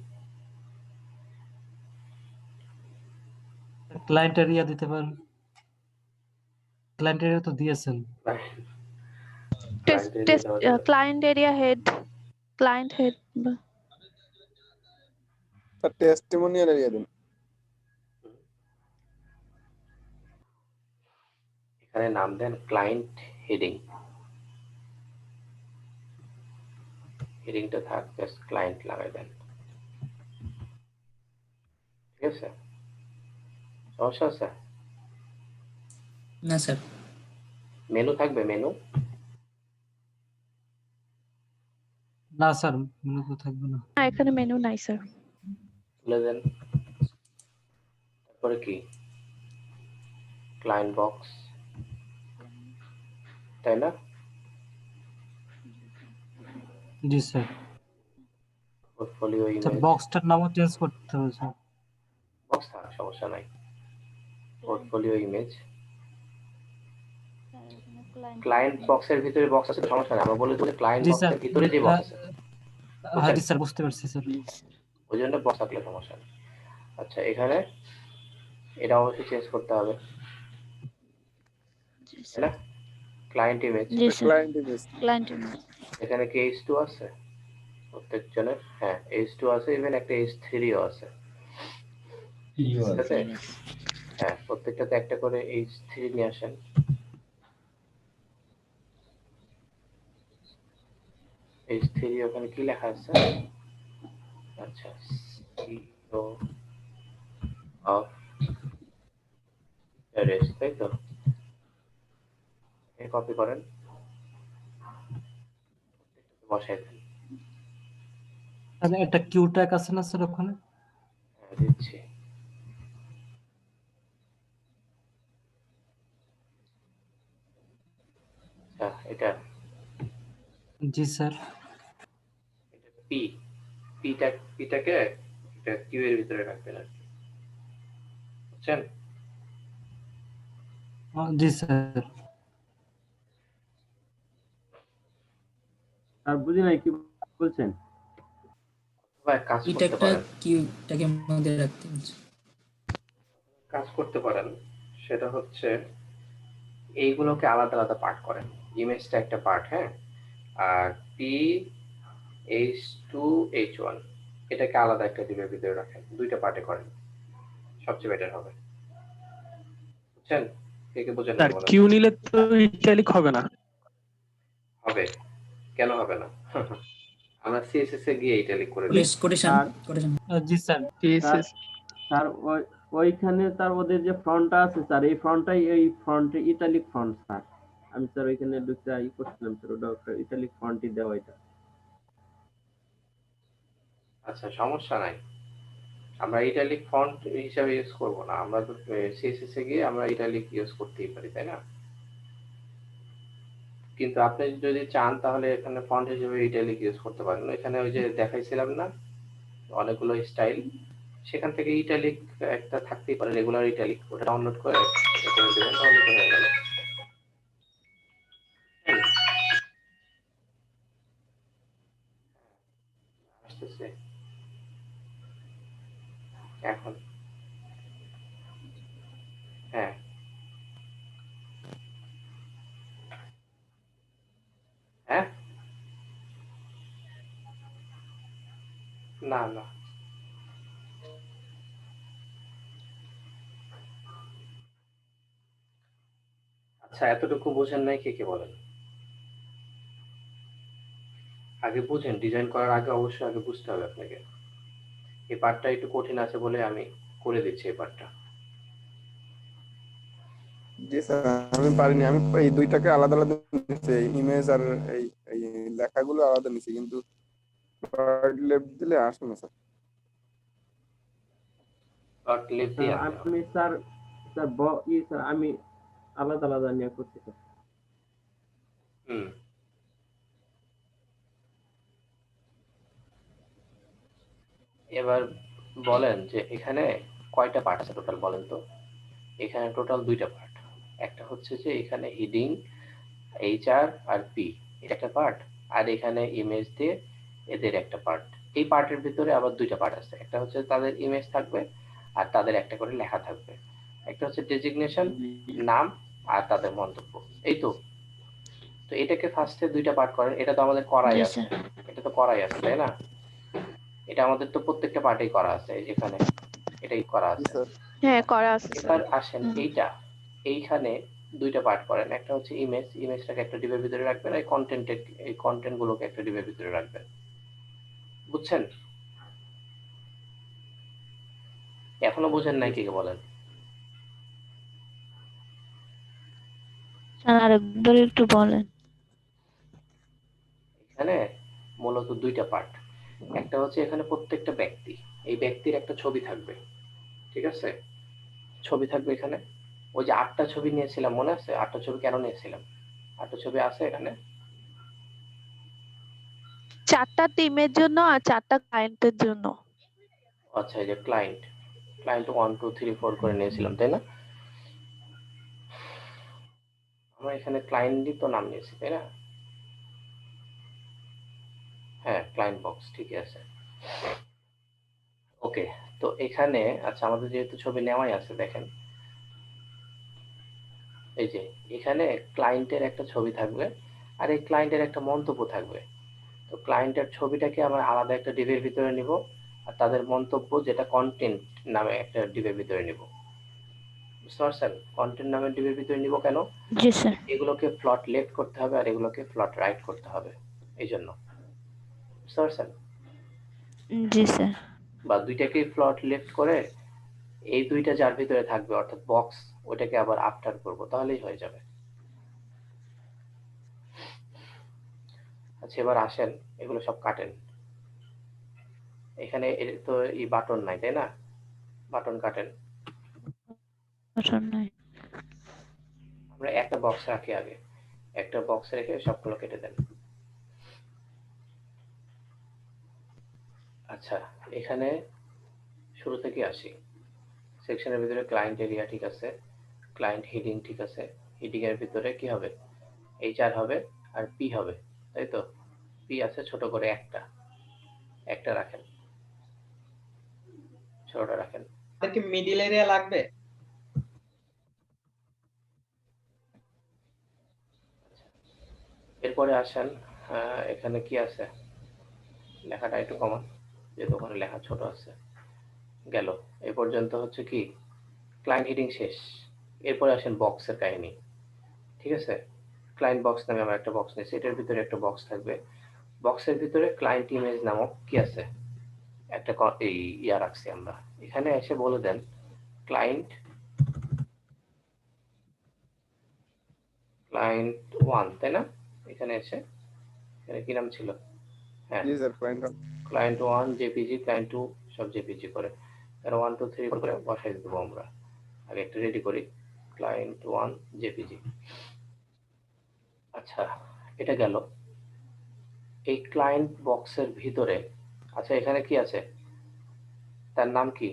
ক্লায়েন্ট এরিয়া দিতে পারেন। ক্লায়েন্ট এরিয়া তো দিয়েছেন। Client area head, client head testimonial area দিন। এখানে নাম দেন ক্লায়েন্ট হেডিং। হেডিংটা থাক, জাস্ট ক্লায়েন্ট লাগাই দেন। ঠিক আছে? সমস্যা আছে? না স্যার। মেনু থাকবে, মেনু? না স্যার, মেনু তো থাকবে না। এখানে মেনু নাই স্যার। তুলে দেন। তারপরে কি? ক্লায়েন্ট বক্স, তাই না? জি স্যার। পোর্টফোলিও স্যার ইমেজ, বক্সটার নামও চেঞ্জ করতে হবে স্যার। বক্স থাক, সমস্যা নাই। পোর্টফোলিও ইমেজ, ক্লায়েন্ট বক্সের ভিতরে বক্স আছে, সমস্যা নাই। আমরা বলে দিই ক্লায়েন্ট জি স্যার। বক্সের ভিতরে যে বক্স আছে। হ্যাঁ জি স্যার, বুঝতে পারছি স্যার। ওই জন্য বক্স থাকলে সমস্যা নেই। আচ্ছা, এখানে এটা অবশ্যই চেঞ্জ করতে হবে, তাই না? ক্লায়েন্ট ইমেজ, এখানে কি H2 আছে প্রত্যেকজনের? হ্যাঁ, H2 আছে, ইভেন একটা H3 ও আছে। ঠিক আছে? হ্যাঁ, প্রত্যেকটাতে একটা করে H3 নিয়ে আসেন। H3 ওখানে কি লেখা আছে? আচ্ছা, CEO of Paris, তাই তো? এই কপি করেন, বসাই দেন। আর একটা কিউ ট্যাগ আছে না স্যার ওখানে? হ্যাঁ, দিচ্ছি। আচ্ছা, এটা জি স্যার। P, P-টাকে এটা Q এর ভিতরে রাখবেন আর কি। বুঝছেন? জি স্যার। আর বুঝি নাই কি বলছেন? ভাই কাজ এটা করতে একটা পারেন, কিউটাকে মধ্যে রাখতে বলছে। কাজ করতে পারেন। সেটা হচ্ছে এইগুলোকে আলাদা আলাদা পার্ট করেন। ইমেজটা একটা পার্ট, হ্যাঁ, আর H2H1 এটাকে আলাদা একটা ডিবের ভিতরে রাখেন, দুইটা পার্টে করেন, সবচেয়ে বেটার হবে। বুঝছেন? কে বোঝেন স্যার না বলেন? কিউ নিলে তো ইটালিক হবে না। হবে, কেন হবে না? আমরা CSS এ গিয়ে ইটালিক করে দিই। জি স্যার। স্যার ওইখানে তার ওদের যে ফ্রন্টটা আছে স্যার, এই ফ্রন্টটাই এই ফ্রন্টে ইটালিক ফ্রন্ট স্যার। আমি স্যার ওইখানে ঢুকতে করছিলাম স্যার, ওটা একটা ইটালিক ফন্টই দেওয়া এটা। আচ্ছা, সমস্যা নাই, আমরা ইটালিক ফন্ট হিসাবে ইউজ করব না, আমরা তো CSS এ গিয়ে আমরা ইটালিক ইউজ করতেই পারি, তাই না? কিন্তু আপনি যদি চান তাহলে এখানে ফন্ট হিসেবে ইটালিক ইউজ করতে পারেন। এখানে ওই যে দেখাইছিলাম না অনেকগুলো স্টাইল, সেখান থেকে ইটালিক একটা থাকতেই পারে, রেগুলার ইটালিক, ওটা ডাউনলোড করে এটা দেবেন, তাহলে তো হয়ে গেল। আসতেছে এখন, হ্যাঁ হ্যাঁ, না না, আচ্ছা এতটুকু বোঝেন নাই, কে বলেন? আগে বুঝেন, ডিজাইন করার আগে অবশ্যই আগে বুঝতে হবে আপনাকে। এই পার্টটা একটু কঠিন আছে বলে আমি করে দিচ্ছি এই পার্টটা। জি স্যার, আমি পারিনি। আমি এই দুইটাকে আলাদা আলাদা নিচ্ছি, ইমেজ আর এই এই লেখাগুলো আলাদা নিচ্ছি, কিন্তু লেফট দিলে আসে না স্যার। আমি স্যার স্যার স্যার আমি আলাদা আলাদা নিয়ে করছি স্যার। এবার বলেন যে এখানে কয়টা পার্ট আছে টোটাল, বলেন তো? এখানে টোটাল দুইটা পার্ট, একটা হচ্ছে যে এখানে হিডিং HR আর P, এটা একটা পার্ট, আর এখানে ইমেজ দিয়ে এদের একটা পার্ট। এই পার্টের ভিতরে আবার দুইটা পার্ট আছে, একটা হচ্ছে তাদের ইমেজ থাকবে আর তাদের একটা করে লেখা থাকবে, একটা হচ্ছে ডেজিগনেশন, নাম, আর তাদের মন্তব্য, এই তো। তো এটাকে ফার্স্টে দুইটা পার্ট করেন, এটা তো আমাদের করাই আছে, এটা তো করাই আছে, তাই না? এটা আমাদের তো প্রত্যেকটা পার্টেই করা আছে, এই যেখানে এটাই করা আছে। হ্যাঁ করা আছে এবার আসেন এইখানে দুইটা পার্ট করেন, একটা হচ্ছে ইমেজটাকে একটা ডিবের ভিতরে রাখবেন, এই কন্টেন্ট গুলোকে একটা ডিবের ভিতরে রাখবেন। বুঝছেন? এখনো বুঝেন নাই, কে বলেন? স্যার আরেকবার একটু বলেন। এখানে মূলত দুইটা পার্ট, একটা হচ্ছে এখানে প্রত্যেকটা ব্যক্তি, এই ব্যক্তির একটা ছবি থাকবে, ঠিক আছে? ছবি থাকবে এখানে, ওই যে 8টা ছবি নিয়েছিলাম, মনে আছে? 8টা ছবি কেন নিয়েছিলাম? 8টা ছবি আছে এখানে, 4টা টিমের জন্য আর 4টা ক্লায়েন্টের জন্য। আচ্ছা, এই যে ক্লায়েন্ট 1 2 3 4 করে নিয়েছিলাম, তাই না? আমরা এখানে ক্লায়েন্টই তো নাম নিয়েছি, তাই না? হ্যাঁ, ক্লায়েন্ট বক্স, ঠিকই আছে। ওকে, তো এখানে আচ্ছা আমাদের যেহেতু ছবি নেওয়াই আছে, দেখেন এই যে এখানে ক্লায়েন্টের একটা ছবি থাকবে আর এই ক্লায়েন্টের একটা মন্তব্য থাকবে। তো ক্লায়েন্টের ছবিটাকে আমরা আলাদা একটা ডিবের ভিতরে নিব আর তাদের মন্তব্য যেটা কন্টেন্ট নামে একটা ডিবের ভিতরে নিব। বুঝতে পারছেন? কন্টেন্ট নামের ডিবের ভিতরে নিব কেন? জি স্যার। এগুলোকে প্লট লেফট করতে হবে আর এগুলোকে প্লট রাইট করতে হবে, এই জন্য। বুঝতে পারছেন? জি স্যার। বা দুইটাকেই প্লট লেফট করে এই দুইটা যার ভিতরে থাকবে অর্থাৎ বক্স, ওইটাকে আবার আফটার করব, তাহলেই হয়ে যাবে। আচ্ছা এবার আসেন, এগুলো সব কাটেন। এখানে তো এই বাটন নাই, তাই না? বাটন কাটেন। বাটন নাই। আমরা একটা বক্স রাখি আগে, একটা বক্স রেখে সবগুলো কেটে দেন। আচ্ছা এখানে শুরু থেকে আসি। সেকশনের ভিতরে ক্লায়েন্ট এরিয়া ঠিক আছে, ক্লায়েন্ট হেডিং ঠিক আছে। হেডিং এর ভিতরে কি হবে? HR হবে আর পি হবে, তাই তো? পি আছে ছোট করে একটা রাখেন, ছোটটা রাখেন। কি মিডল এরিয়া লাগবে? এরপরে আসেন, এখানে কি আছে? লেখাটা একটু কমান, যেহেতু ওখানে লেখা ছোট আছে। গেল এ পর্যন্ত হচ্ছে কি ক্লায়েন্ট হেডিং শেষ। এরপরে আসেন বক্সের কাহিনী, ঠিক আছে? ক্লায়েন্ট বক্স নামে আমরা একটা বক্স নিয়েছি, এটার ভিতরে একটা বক্স থাকবে। বক্সের ভিতরে ক্লায়েন্ট ইমেজ নামক কি আছে? একটা এই ইয়া রাখছি আমরা। এখানে এসে বলে দেন ক্লায়েন্ট 1, তাই না? এখানে এসে এখানে কি নাম ছিল? হ্যাঁ জি স্যার, ক্লায়েন্ট 1 জেপিজি, ক্লায়েন্ট 2 সব জেপিজি করে, আর 1 2 3 করে বসাই দেবো আমরা। আগে একটা রেডি করি, ক্লায়েন্ট 1 জেপিজি। আচ্ছা এটা গেল। এই ক্লায়েন্ট বক্সের ভিতরে, আচ্ছা এখানে কি আছে? তার নাম কি?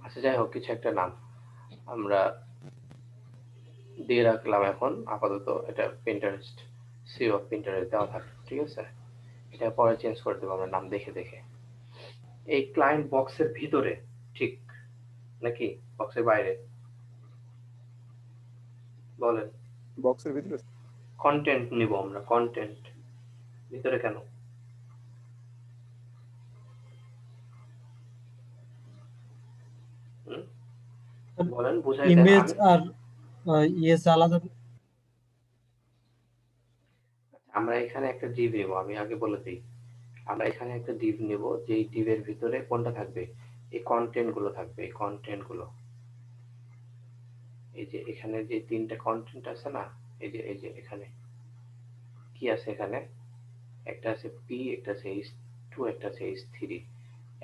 আচ্ছা যাই হোক, কিছু একটা নাম আমরা দিয়ে রাখলাম। এখন আপাতত এটা পিন্টারেস্ট, সিও অফ পিন্টারেস্ট দেওয়া থাকে, ঠিক আছে? এটা পরে চেঞ্জ করে দেবো আমরা নাম দেখে দেখে। এই ক্লায়েন্ট বক্সের ভিতরে ঠিক নাকি বক্সের বাইরে? বলেন। বক্সের ভিতরে কন্টেন্ট নিব আমরা, কন্টেন্ট ভিতরে কেন? বলেন, বুঝাই দেন। ইমেজ আর ইয়েস আলাদা। আমরা এখানে একটা ডিভ নেব, আমি আগে বলে দিই। আমরা এখানে একটা ডিভ নেব, যেই ডিভের ভিতরে কোনটা থাকবে? এই কন্টেন্ট গুলো থাকবে, এই কন্টেন্ট গুলো। এই যে এখানে যে তিনটা কন্টেন্ট আছে না, এই যে এখানে কি আছে? এখানে একটা আছে পি, একটা আছে h2, একটা আছে h3।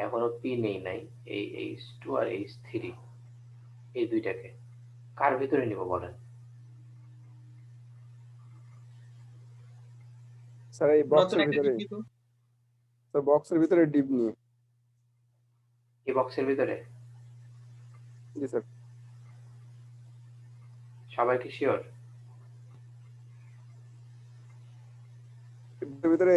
এখনো পি নেই নাই, এই h2 আর h3 এই দুইটাকে কার ভিতরে নিব বলেন? স্যার এই বক্সের ভিতরে, স্যার বক্সের ভিতরে ডিপ নিয়ে। এই বক্সের ভিতরে? জি স্যার। সবাই কি শিওর? এর ভিতরে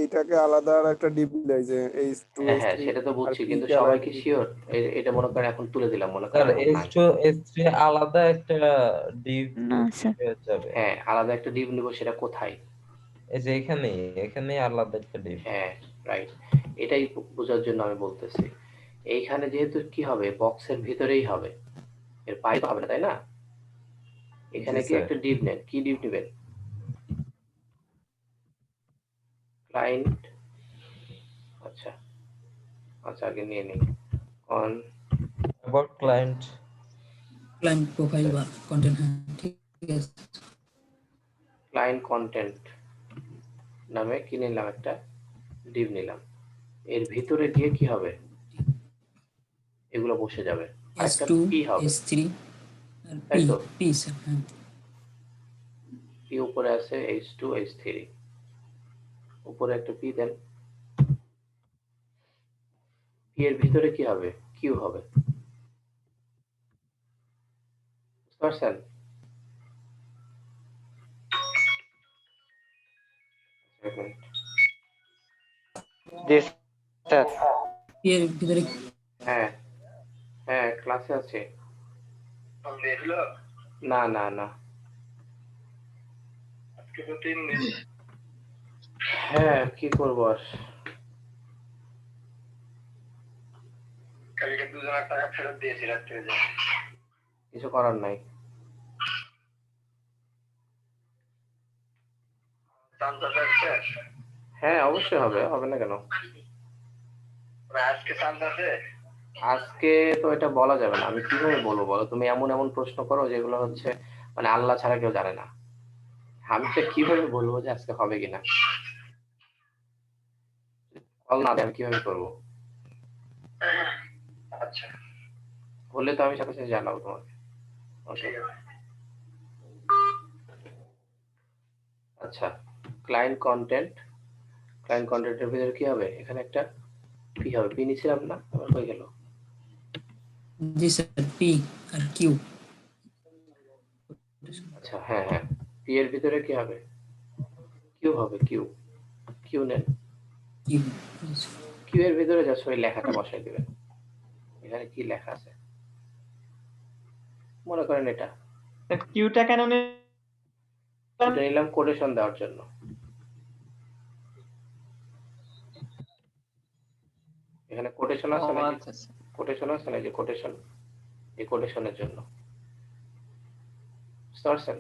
এইটাকে আলাদা আর একটা ডিপ দেয় যে h2 হ্যাঁ সেটা তো বুঝছি, কিন্তু সবাই কি শিওর? এটা মনে করেন এখন তুলে দিলাম, মনে স্যার করেন H2 H3 আলাদা একটা ডিভ না স্যার। হয়ে যাবে। হ্যাঁ আলাদা একটা ডিভ নিব, সেটা কোথায়? এই যে এখানে আলাদা একটা ডিভ। হ্যাঁ রাইট, এটাই বোঝার জন্য আমি বলতেছি। এইখানে যেহেতু কি হবে, বক্সের ভিতরেই হবে, এর বাইরে হবে না, তাই না? এখানে কি একটা ডিভ নেন, কি ডিভ নেবেন? ক্লায়েন্ট, আচ্ছা আচ্ছা আগে নিয়ে নিই অন অ্যাবাউট ক্লায়েন্ট প্রোফাইল বা কন্টেন্ট। হ্যাঁ ঠিক আছে। ক্লায়েন্ট কন্টেন্ট নামে কি নিলাম? একটা ডিভ নিলাম। এর ভিতরে গিয়ে কি হবে? এগুলো বসে যাবে, আরেকটা S2 পি হবে, S3 আর তাই তো? P sir. হ্যাঁ পি উপরে আছে, h2 h3 উপরে একটা পি দেন। পি এর ভিতরে কি হবে? কিউ হবে, বুঝতে পারছেন? জি স্যার। এর ভিতরে হ্যাঁ হ্যাঁ ক্লাসে আছে। না না না, হ্যাঁ কি করবো আর। কালকে 2000 টাকা ফেরত দিয়েছি রাত্রে যে কিছু করার নাই হ্যাঁ অবশ্যই হবে হবে না কেন আজকে চান্স আছে আজকে তো এটা বলা যাবে না আমি কিভাবে বলবো বলো তুমি এমন এমন প্রশ্ন করো যেগুলো হচ্ছে মানে আল্লাহ ছাড়া কেউ জানে না আমি তো কিভাবে বলবো যে আজকে হবে কিনা কল না দেয় আমি কিভাবে করবো আচ্ছা বললে তো আমি সাথে সাথে জানাবো তোমাকে আচ্ছা ক্লায়েন্ট কন্টেন্টের ভিতরে কি হবে এখানে একটা পি হবে পি নিছিলাম না আমার হয়ে গেল জি স্যার পি আর কিউ আচ্ছা হ্যাঁ হ্যাঁ পি এর ভিতরে কি হবে কিউ হবে কিউ কিউ নেন কিউ এর ভিতরে জাস্ট ওই লেখাটা বসাই দিবেন এখানে কি লেখা আছে মনে করেন এটা কিউটা কেন নিলাম কোটেশন দেওয়ার জন্য এখানে কোটেশন আছে না কোটেশন আছে না যে কোটেশন এই কোটেশনের জন্য বুঝতে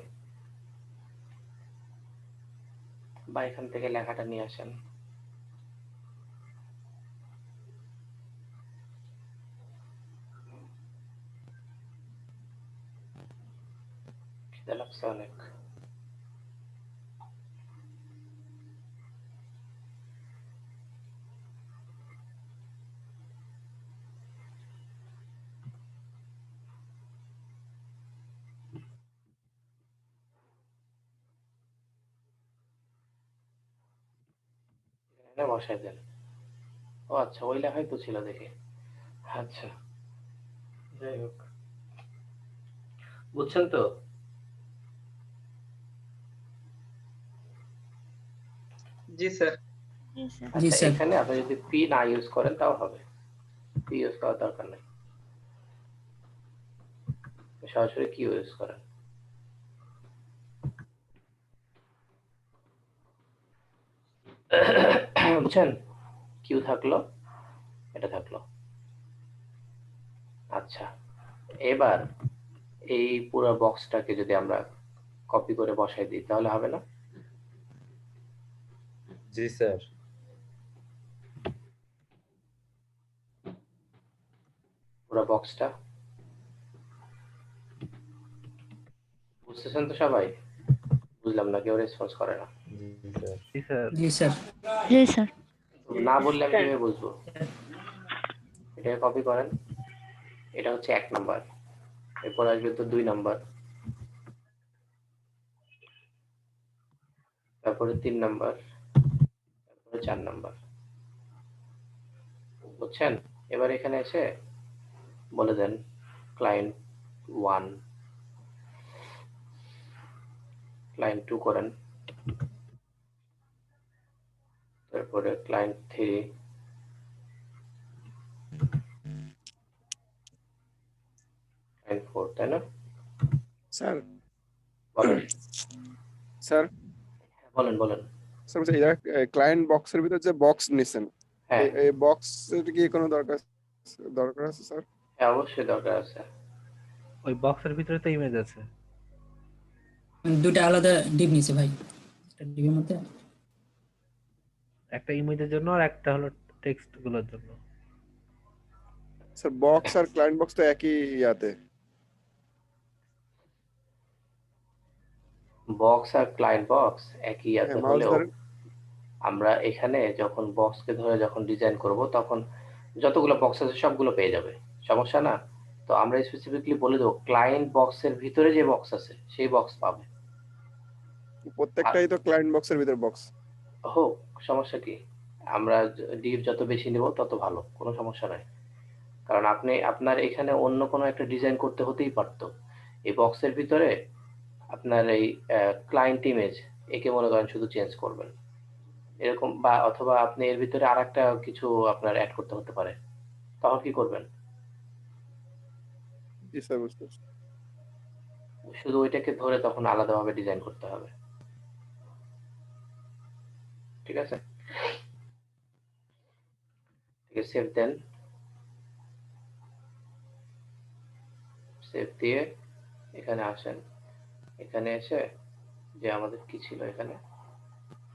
বা এখান থেকে লেখাটা নিয়ে আসেন খিদে লাগছে অনেক বসাই দেন ও আচ্ছা ওই লেখাই তো ছিল দেখে আচ্ছা যাই হোক বুঝছেন তো জি স্যার আচ্ছা এখানে আপনি যদি পি না ইউজ করেন তাও হবে পি ইউজ করার দরকার নেই সরাসরি কিউ ইউজ করেন বুঝছেন কিউ থাকলো এটা থাকলো আচ্ছা এবার এই পুরো বক্সটাকে যদি আমরা কপি করে বসাই দিই তাহলে হবে না জি স্যার পুরো বক্সটা বুঝতেছেন তো সবাই বুঝলাম না কেউ রেসপন্স করে না জি স্যার জি স্যার জি স্যার না বললে আমি কিভাবে বুঝবো এটা কপি করেন এটা হচ্ছে 1 নাম্বার এরপর আসবে তো 2 নাম্বার তারপরে 3 নাম্বার তারপরে 4 নাম্বার বুঝছেন এবার এখানে এসে বলে দেন ক্লায়েন্ট 1 ক্লায়েন্ট 2 করেন তারপরে ক্লায়েন্ট 3 ক্লায়েন্ট 4 তাই না স্যার বলেন স্যার বলেন বলেন স্যার এটা ক্লায়েন্ট বক্সের ভিতর যে বক্স নিছেন এই বক্সের কি কোনো দরকার আছে স্যার হ্যাঁ অবশ্যই দরকার আছে ওই বক্সের ভিতরে তো ইমেজ আছে দুটো আলাদা ডিপ নিছে ভাই একটা ডিপের মধ্যে একটা ইমেজের জন্য আর একটা হলো টেক্সট গুলোর জন্য স্যার বক্স আর ক্লায়েন্ট বক্স তো একই ইয়াতে বক্স আর ক্লায়েন্ট বক্স একই আছে হলেও আমরা এখানে যখন বক্সকে ধরে যখন ডিজাইন করব তখন যতগুলো বক্স আছে সবগুলো পেয়ে যাবে সমস্যা না তো আমরা স্পেসিফিকলি বলে দেব ক্লায়েন্ট বক্সের ভিতরে যে বক্স আছে সেই বক্স পাবে প্রত্যেকটাই তো ক্লায়েন্ট বক্সের ভিতর বক্স হোক সমস্যা কি আমরা ডিপ যত বেশি নিব তত ভালো কোনো সমস্যা নাই কারণ আপনি আপনার এখানে অন্য কোনো একটা ডিজাইন করতে হতেই পারতো এই বক্সের ভিতরে আপনার এই ক্লায়েন্ট ইমেজ একে মনে করেন শুধু চেঞ্জ করবেন এরকম বা অথবা আপনি এর ভিতরে আরেকটা কিছু আপনার অ্যাড করতে হতে পারে তখন কি করবেন জি স্যার বুঝতে পারছি শুধু ওইটাকে ধরে তখন আলাদাভাবে ডিজাইন করতে হবে ঠিক আছে ঠিক আছে সেভ দেন সেভ দিয়ে এখানে আসেন। এখানে এসে যে আমাদের কি ছিল এখানে,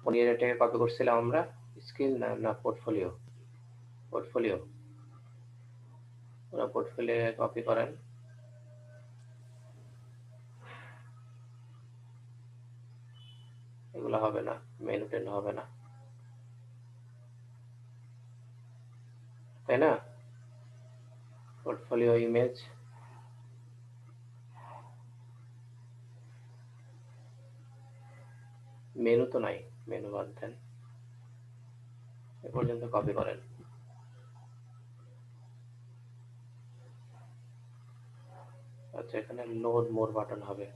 কোন এরিয়াটাকে কপি করছিলাম আমরা, স্কিল না পোর্টফোলিও, পোর্টফোলিও, ওরা পোর্টফোলিও কপি করেন। এগুলো হবে না, মেনু টেন হবে না, তাই না? পোর্টফোলিও ইমেজ, মেনু তো নাই, মেনু বাদ দেন, এ পর্যন্ত কপি করেন। আচ্ছা, এখানে লোড মোর বাটন হবে।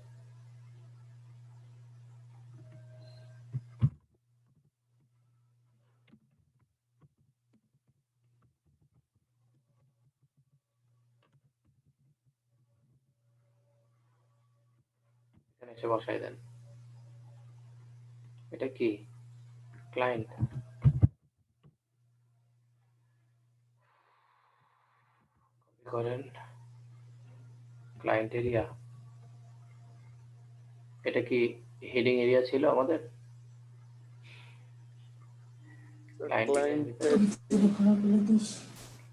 এখানে এসে বসাই দেন। এটা কি? ক্লায়েন্ট। কপি করেন, ক্লায়েন্ট এরিয়া। এটা কি হেডিং এরিয়া ছিল আমাদের?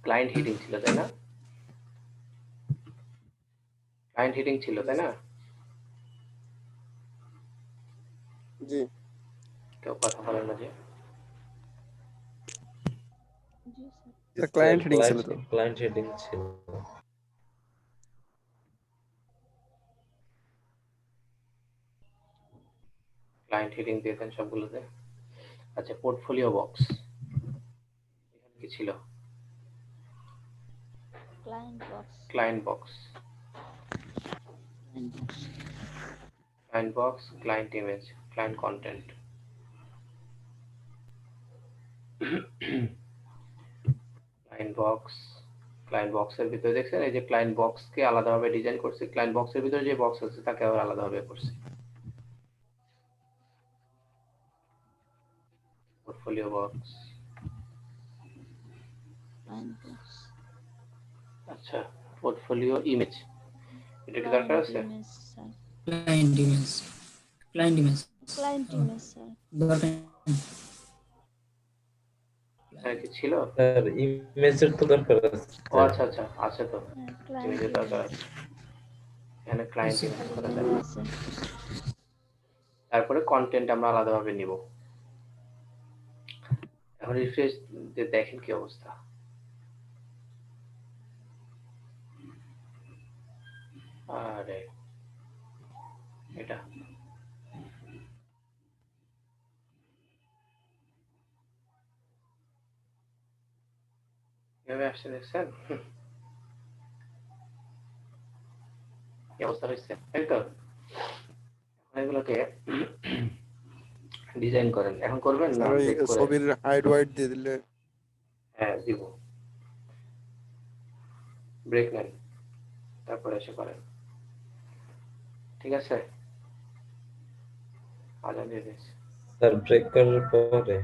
ক্লায়েন্ট হেডিং ছিল, তাই না? ক্লায়েন্ট হেডিং ছিল, তাই না? জি। কেউ কথা বলেন না যে? ক্লায়েন্ট হেডিং ছিল তো। ক্লায়েন্ট হেডিং ছিল। ক্লায়েন্ট হেডিং দিয়েছেন সবগুলোতে। আচ্ছা, পোর্টফোলিও বক্স এখানে কি ছিল? Client box, client box, client box, client image, client content. Client box, client বক্সের ভিতরে দেখছেন এই যে ক্লায়েন্ট বক্সকে আলাদাভাবে ডিজাইন করছি, ক্লায়েন্ট বক্সের ভিতরে যে বক্স আছে তাকে আবার আলাদাভাবে করছি। পোর্টফোলিও বক্স, আচ্ছা, পোর্টফোলিও ইমেজ, এটা কি দরকার আছে? Client image, client image, client image sir দরকার হ্যাঁ, কি ছিল? স্যার ইমেজের তো দরকার আছে। ও আচ্ছা আচ্ছা, আছে তো, ইমেজের দরকার আছে। এখানে ক্লায়েন্ট ইমেজ করা যায়। তারপরে কন্টেন্ট আমরা আলাদাভাবে নিব। এখন রিফ্রেশ দিয়ে দেখেন কি অবস্থা। আরে এটা কিভাবে আসছে দেখছেন? কি অবস্থা হয়েছে, তাই তো? এগুলোকে ডিজাইন করেন, এখন করবেন না? ওই ছবির হাইড ওয়াইড দিয়ে দিলে। হ্যাঁ, দিব। ব্রেক নেন, তারপরে এসে করেন, ঠিক আছে? আজান দিয়ে দিয়েছে স্যার ব্রেক করার পরে